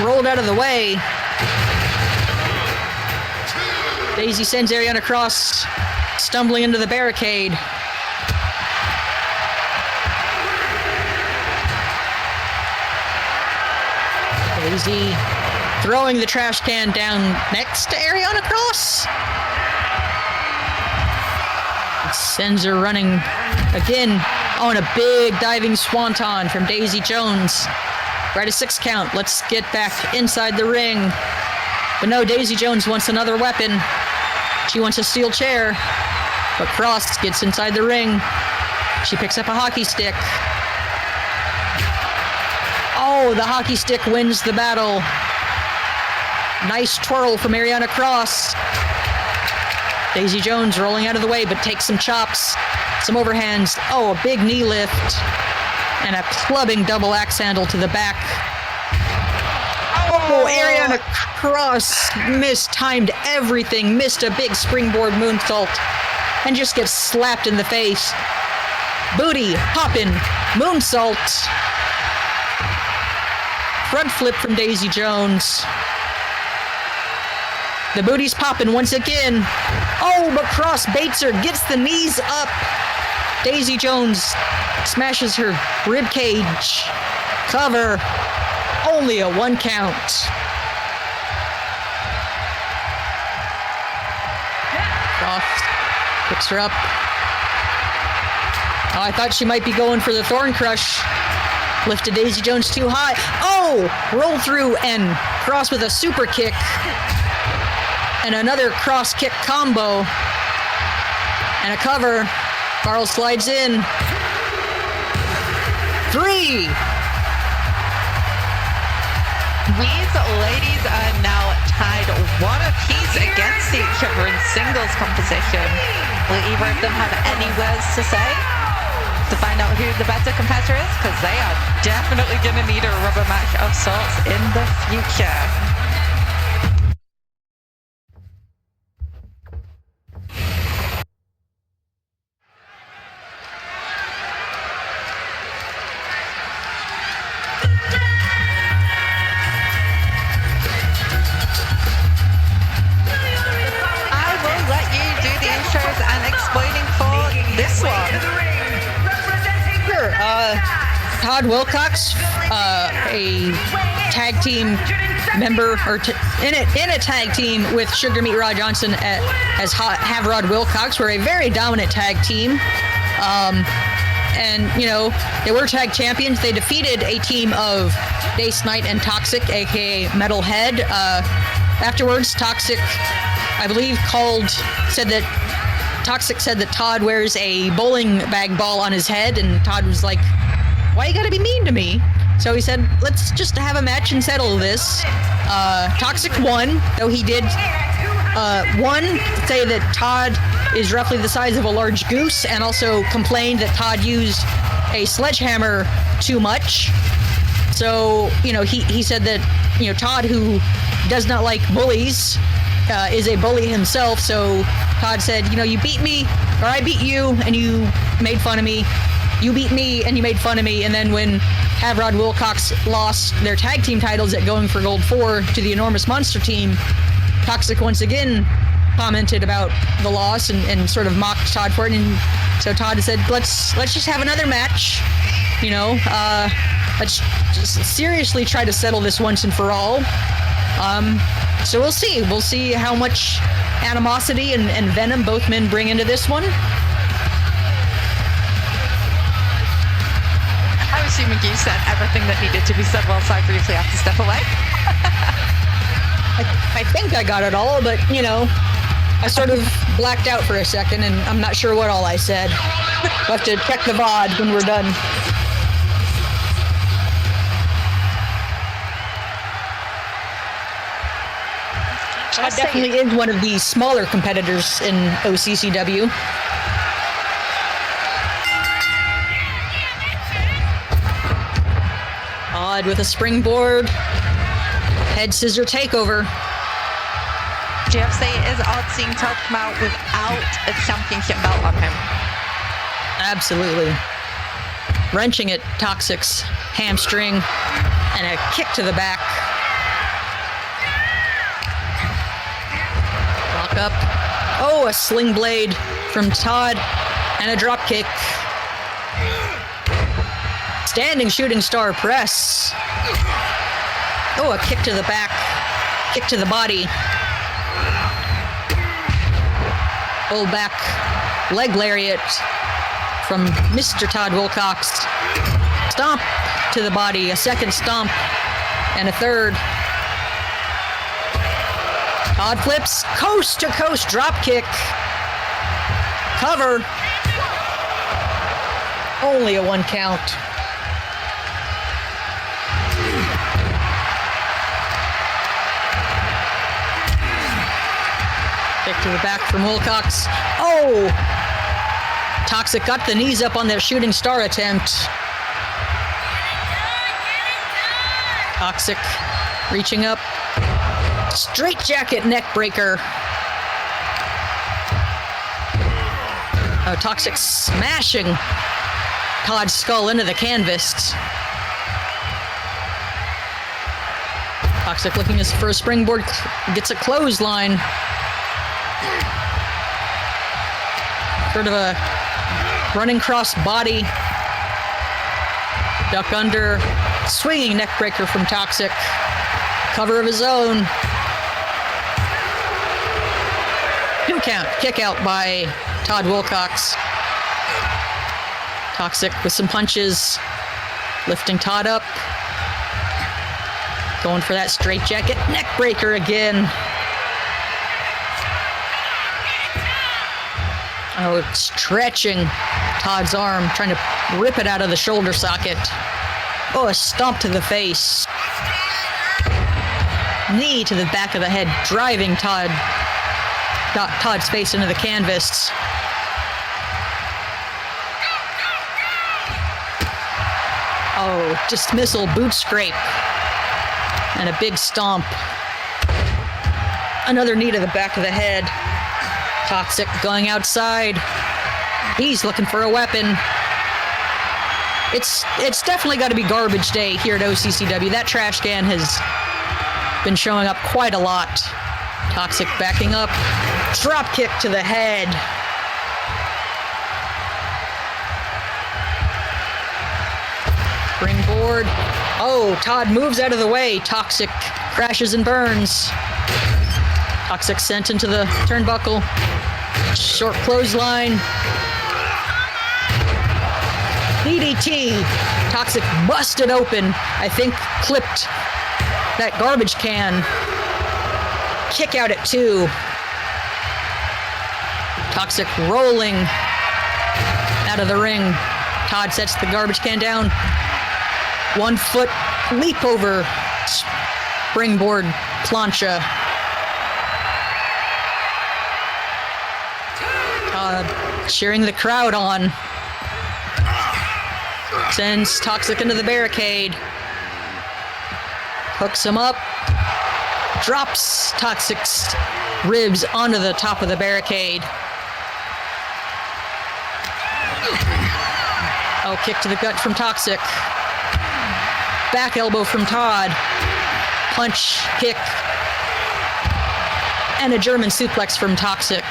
rolled out of the way. Daisy sends Ariana Cross stumbling into the barricade. Daisy throwing the trash can down next to Ariana Cross. Sends her running again on a big diving swanton from Daisy Jones. Right, a 6 count. Let's get back inside the ring. But no, Daisy Jones wants another weapon. She wants a steel chair. But Cross gets inside the ring. She picks up a hockey stick. Oh, the hockey stick wins the battle. Nice twirl from Ariana Cross. Daisy Jones rolling out of the way, but takes some chops, some overhands. Oh, a big knee lift, and a clubbing double axe handle to the back. Oh, Ariana Cross mistimed everything, missed a big springboard moonsault, and just gets slapped in the face. Booty, poppin', moonsault. Front flip from Daisy Jones. The booty's popping once again. Oh, but Cross baits her, gets the knees up. Daisy Jones smashes her rib cage. Cover. Only a 1 count. Cross picks her up. Oh, I thought she might be going for the Thorn Crush. Lifted Daisy Jones too high. Oh, roll through and Cross with a super kick. And another cross kick combo. And a cover. Carl slides in. 3. These ladies are now tied 1 apiece against each other in singles competition. Will either of them have any words to say to find out who the better competitor is? Because they are definitely going to need a rubber match of sorts in the future. Todd Wilcox, a tag team member, or in a tag team with Sugar Meat Rod Johnson as Have Rod Wilcox. We're a very dominant tag team. And, you know, they were tag champions. They defeated a team of Dace Knight and Toxxic, aka Metalhead. Afterwards, Toxxic, I believe, said that Toxxic said that Todd wears a bowling bag ball on his head, and Todd was like, why you gotta be mean to me? So he said, let's just have a match and settle this. Toxxic won, though he did say that Todd is roughly the size of a large goose, and also complained that Todd used a sledgehammer too much. So, you know, he said that, you know, Todd, who does not like bullies, is a bully himself. So Todd said, you know, you beat me, or I beat you, and you made fun of me. You beat me and you made fun of me. And then when Have Rod Wilcox lost their tag team titles at Going for Gold 4 to the Enormous Monster team, Toxxic once again commented about the loss and sort of mocked Todd for it. And so Todd said, let's just have another match. You know, let's just seriously try to settle this once and for all. So we'll see. We'll see how much animosity and venom both men bring into this one. I'm assuming you said everything that needed to be said whilst I briefly have to step away. I think I got it all, but, you know, I sort of blacked out for a second, and I'm not sure what all I said. We'll have to check the VOD when we're done. That definitely is one of the smaller competitors in OCCW. Odd with a springboard. Head scissor takeover. GFC is odd seeing Todd come out without a championship belt on him. Absolutely. Wrenching at Toxic's hamstring and a kick to the back. Lock up. Oh, a sling blade from Todd and a drop kick. Standing shooting star press. Oh, a kick to the back. Kick to the body. Pull back leg lariat from Mr. Todd Wilcox. Stomp to the body. A second stomp and a third. Todd flips. Coast to coast drop kick. Cover. Only a 1 count. Kick to the back from Wilcox. Oh! Toxxic got the knees up on that shooting star attempt. Toxxic reaching up. Straight jacket neck breaker. Oh, Toxxic smashing Todd's skull into the canvas. Toxxic looking for a springboard, gets a clothesline. Sort of a running cross body. Duck under, swinging neck breaker from Toxxic. Cover of his own. 2 count, kick out by Todd Wilcox. Toxxic with some punches, lifting Todd up. Going for that straight jacket neck breaker again. Oh, stretching Todd's arm, trying to rip it out of the shoulder socket. Oh, a stomp to the face. Knee to the back of the head, driving Todd's face into the canvas. Oh, dismissal, boot scrape. And a big stomp. Another knee to the back of the head. Toxxic going outside. He's looking for a weapon. It's definitely got to be garbage day here at OCCW. That trash can has been showing up quite a lot. Toxxic backing up. Drop kick to the head. Springboard. Oh, Todd moves out of the way. Toxxic crashes and burns. Toxxic sent into the turnbuckle. Short clothesline. DDT. Toxxic busted open. I think clipped that garbage can. Kick out at 2. Toxxic rolling out of the ring. Todd sets the garbage can down. 1 foot leap over springboard plancha. Todd cheering the crowd on. Sends Toxxic into the barricade. Hooks him up. Drops Toxic's ribs onto the top of the barricade. Oh, kick to the gut from Toxxic. Back elbow from Todd. Punch, kick, and a German suplex from Toxxic.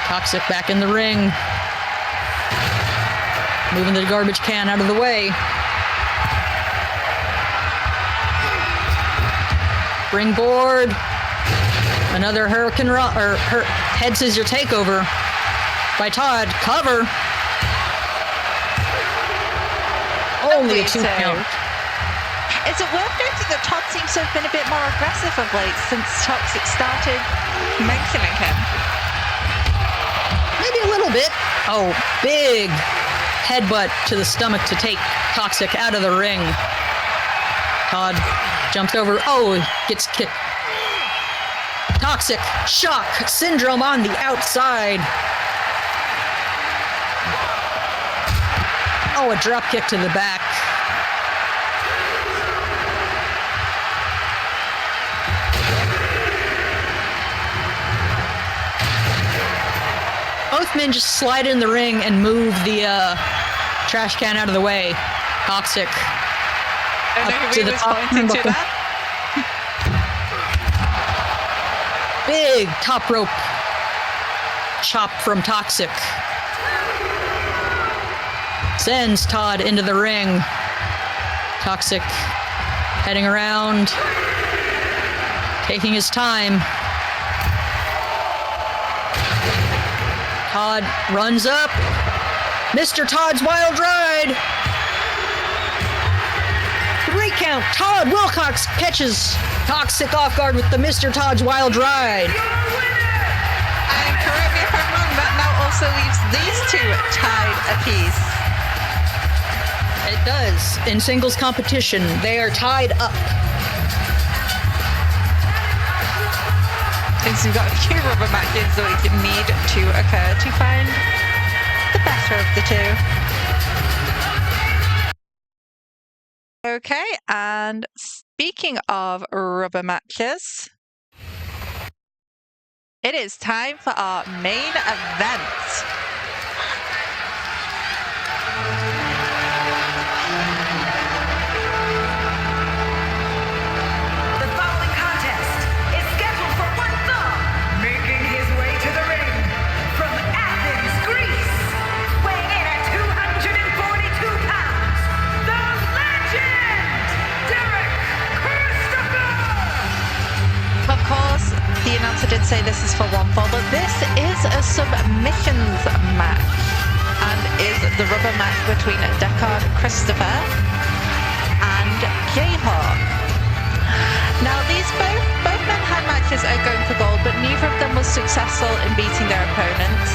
Toxxic back in the ring. Moving the garbage can out of the way. Springboard. Another hurricane head scissor takeover by Todd. Cover. Only a 2 count. Is it worth noting that Todd seems to have been a bit more aggressive of late since Toxxic started mentioning him? Maybe a little bit. Oh, big headbutt to the stomach to take Toxxic out of the ring. Todd jumps over. Oh, gets kicked. Toxxic shock syndrome on the outside. Oh, a drop kick to the back. Both men just slide in the ring and move the trash can out of the way. Toxxic up to the top. Big top rope chop from Toxxic. Sends Todd into the ring. Toxxic heading around, taking his time. Todd runs up. Mr. Todd's Wild Ride. 3 count. Todd Wilcox catches Toxxic off guard with the Mr. Todd's Wild Ride. And correct me if I'm wrong, that now also leaves these 2 tied apiece. It does. In singles competition, they are tied up. means we've got a few rubber matches that we need to occur to find the better of the two. Okay, and speaking of rubber matches, it is time for our main event. The following contest is scheduled for one fall, making his way to the ring from Athens, Greece, weighing in at 242 pounds, the legend, Derek Christopher! Of course, the announcer did say this is for one fall, but this is a submissions match and is the rubber match between Deckard Christopher and Hawke. Now, these both men had matches going for gold, but neither of them was successful in beating their opponents.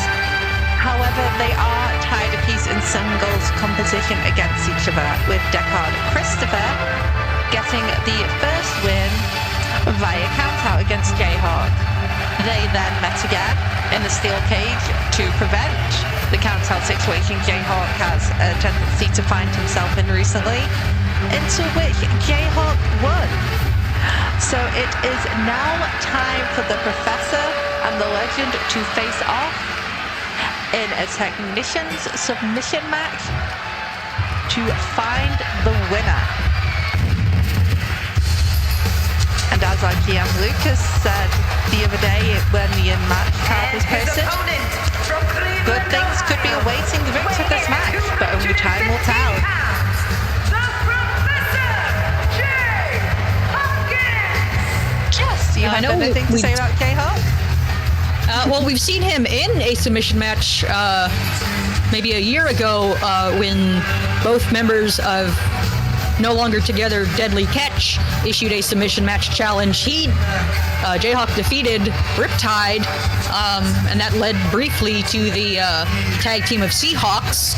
However, they are tied apiece in singles competition against each other, with Deckard Christopher getting the first win via countout against Hawke. They then met again in the steel cage to prevent the countout situation Hawke has a tendency to find himself in recently, into which Hawke won. So it is now time for the Professor and the Legend to face off in a technician's submission match to find the winner. And as our GM Lucas said the other day when the match card was posted, good things could be awaiting the victor of this match, but only time will tell. Jess, do you have anything to say about Hawke? Well, we've seen him in a submission match maybe a year ago when both members of No Longer Together Deadly Catch issued a submission match challenge. Hawke defeated Riptide, and that led briefly to the tag team of Seahawks.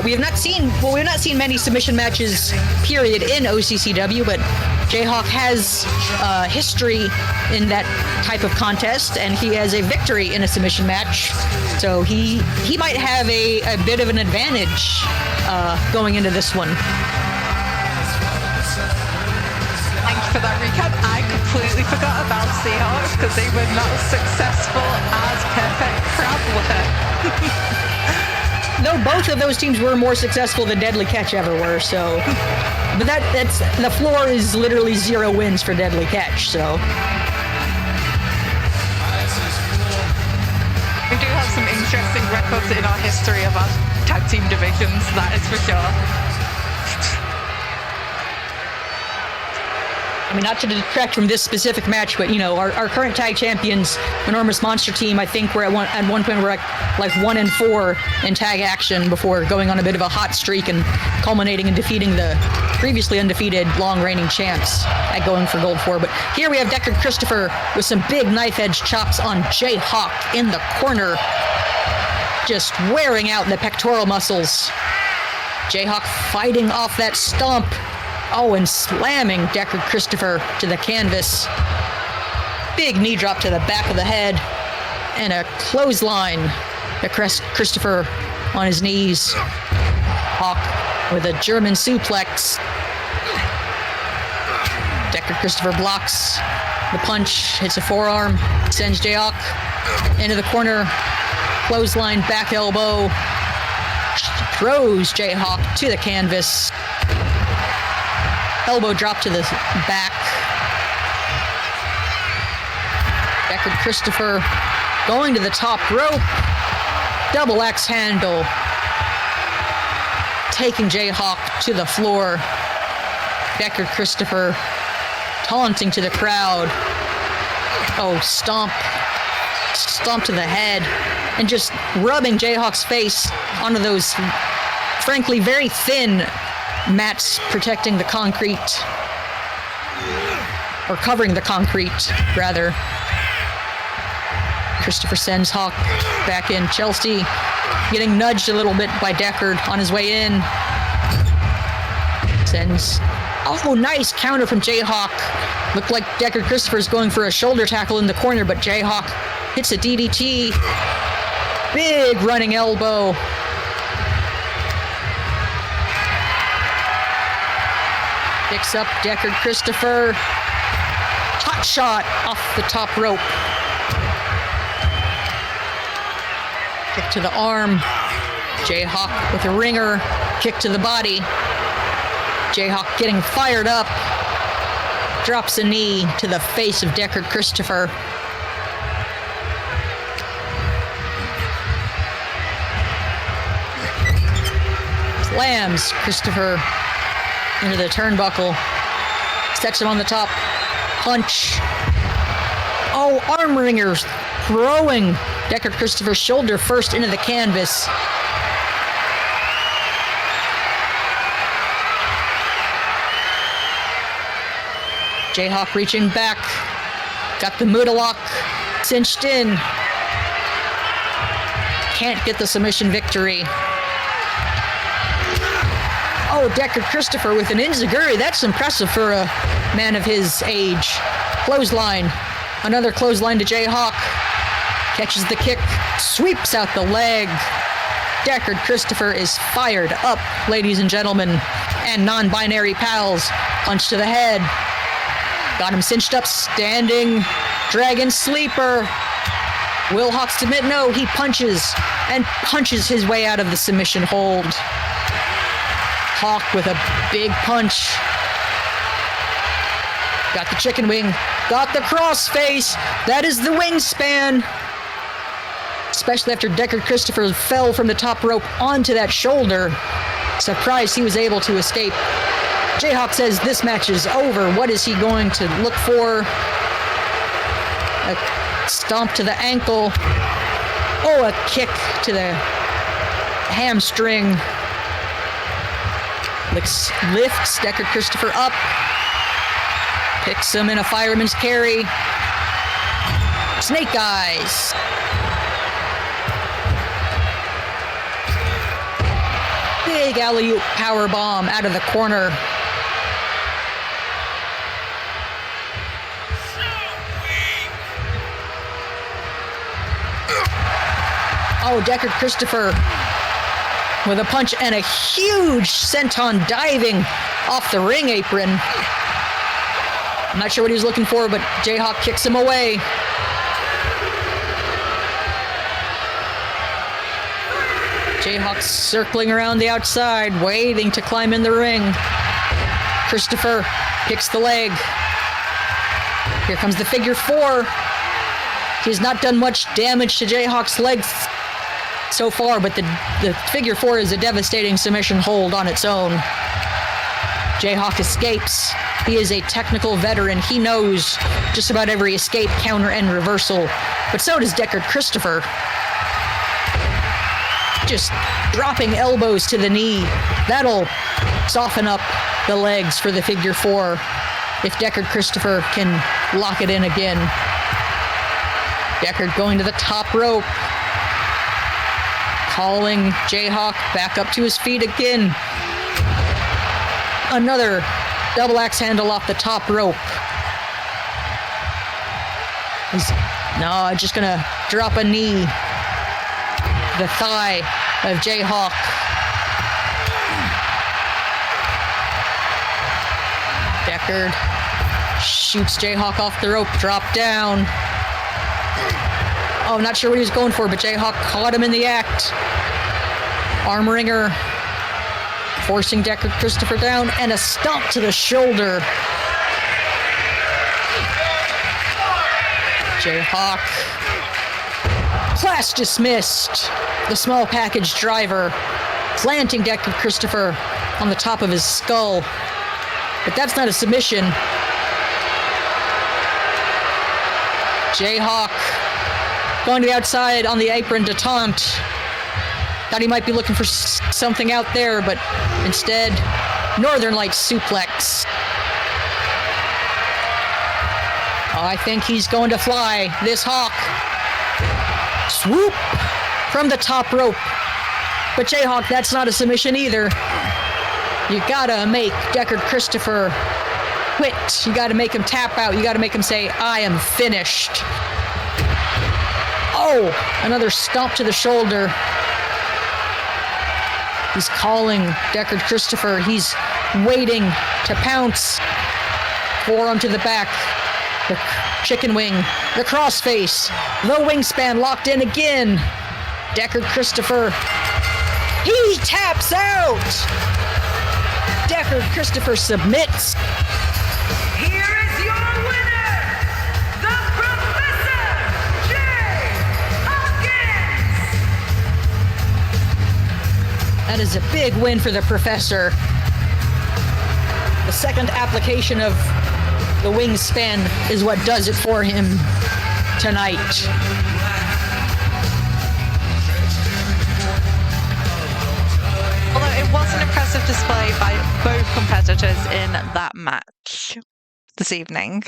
We have not seen many submission matches, period, in OCCW, but Hawke has history in that type of contest, and he has a victory in a submission match. So he might have a bit of an advantage going into this one. Thank you for that recap. I completely forgot about Seahawks because they were not as successful as Perfect Crab were. No, both of those teams were more successful than Deadly Catch ever were, so. But that's the floor is literally 0 wins for Deadly Catch, so. We do have some interesting records in our history of our tag team divisions, that is for sure. I mean, not to detract from this specific match, but, you know, our current tag champions, Enormous Monster Team, I think we're at one point we're at like 1-4 in tag action before going on a bit of a hot streak and culminating in defeating the previously undefeated long-reigning champs at Going for Gold 4. But here we have Deckard Christopher with some big knife-edge chops on Hawke in the corner, just wearing out the pectoral muscles. Hawke fighting off that stomp. Oh, and slamming Deckard Christopher to the canvas. Big knee drop to the back of the head. And a clothesline to Christopher on his knees. Hawke with a German suplex. Deckard Christopher blocks the punch, hits a forearm, sends Hawke into the corner. Clothesline, back elbow. Throws Hawke to the canvas. Elbow drop to the back. Deckard Christopher going to the top rope. Double axe handle. Taking Hawke to the floor. Deckard Christopher taunting to the crowd. Oh, stomp. Stomp to the head. And just rubbing Hawke's face onto those, frankly, very thin mats protecting the concrete, or covering the concrete, rather. Christopher sends Hawke back in. Chelsea getting nudged a little bit by Deckard on his way in. Sends, oh, nice counter from Hawke. Looked like Deckard Christopher's going for a shoulder tackle in the corner, but Jayhawk hits a DDT. Big running elbow. Picks up Deckard Christopher. Hot shot off the top rope. Kick to the arm. Jayhawk with a ringer. Kick to the body. Jayhawk getting fired up. Drops a knee to the face of Deckard Christopher. Slams Christopher into the turnbuckle. Sets him on the top. Punch. Oh, arm ringers throwing Deckard Christopher's shoulder first into the canvas. Jayhawk reaching back. Got the Muda lock cinched in. Can't get the submission victory. Oh, Deckard Christopher with an enziguri. That's impressive for a man of his age. Clothesline. Another clothesline to Jayhawk. Catches the kick. Sweeps out the leg. Deckard Christopher is fired up, ladies and gentlemen. And non-binary pals. Punch to the head. Got him cinched up, standing dragon sleeper. Will Hawke submit? No, he punches and punches his way out of the submission hold. Hawke with a big punch. Got the chicken wing. Got the crossface. That is the wingspan. Especially after Deckard Christopher fell from the top rope onto that shoulder. Surprised he was able to escape. Jayhawk says this match is over. What is he going to look for? A stomp to the ankle. Oh, a kick to the hamstring. Lifts Deckard Christopher up. Picks him in a fireman's carry. Snake eyes. Big alley-oop power bomb out of the corner. Oh, Deckard Christopher with a punch and a huge senton diving off the ring apron. I'm not sure what he was looking for, but Jayhawk kicks him away. Jayhawk circling around the outside, waiting to climb in the ring. Christopher kicks the leg. Here comes the figure four. He's not done much damage to Jayhawk's legs so far, but the figure four is a devastating submission hold on its own. Jayhawk escapes. He is a technical veteran. He knows just about every escape, counter, and reversal. But so does Deckard Christopher. Just dropping elbows to the knee. That'll soften up the legs for the figure four if Deckard Christopher can lock it in again. Deckard going to the top rope. Calling Jayhawk back up to his feet again. Another double axe handle off the top rope. He's just gonna drop a knee. The thigh of Jayhawk. Deckard shoots Jayhawk off the rope, drop down. Oh, not sure what he was going for, but Jayhawk caught him in the act. Arm wringer, forcing Deckard Christopher down, and a stomp to the shoulder. Jayhawk. Class dismissed. The small package driver planting Deckard Christopher on the top of his skull. But that's not a submission. Jayhawk going to the outside on the apron to taunt. Thought he might be looking for something out there, but instead, Northern Lights suplex. Oh, I think he's going to fly. This Hawke. Swoop from the top rope. But Jayhawk, that's not a submission either. You gotta make Deckard Christopher quit. You got to make him tap out. You got to make him say, I am finished. Oh, another stomp to the shoulder. He's calling Deckard Christopher. He's waiting to pounce. Forearm to the back. The chicken wing. The crossface. The wingspan locked in again. Deckard Christopher. He taps out. Deckard Christopher submits. Here is your winner, the Professor, Jay Hawkins! That is a big win for the Professor. The second application of the wingspan is what does it for him tonight. Although it was an impressive display by both competitors in that match this evening.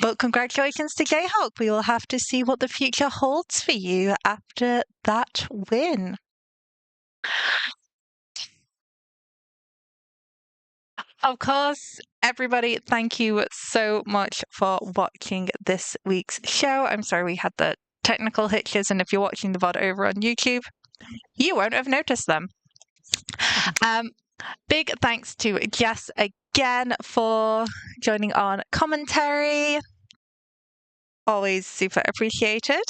But congratulations to Jayhawk. We will have to see what the future holds for you after that win. Of course, everybody, thank you so much for watching this week's show. I'm sorry we had the technical hitches, and if you're watching the VOD over on YouTube, you won't have noticed them. Big thanks to Jess again for joining on commentary. Always super appreciated.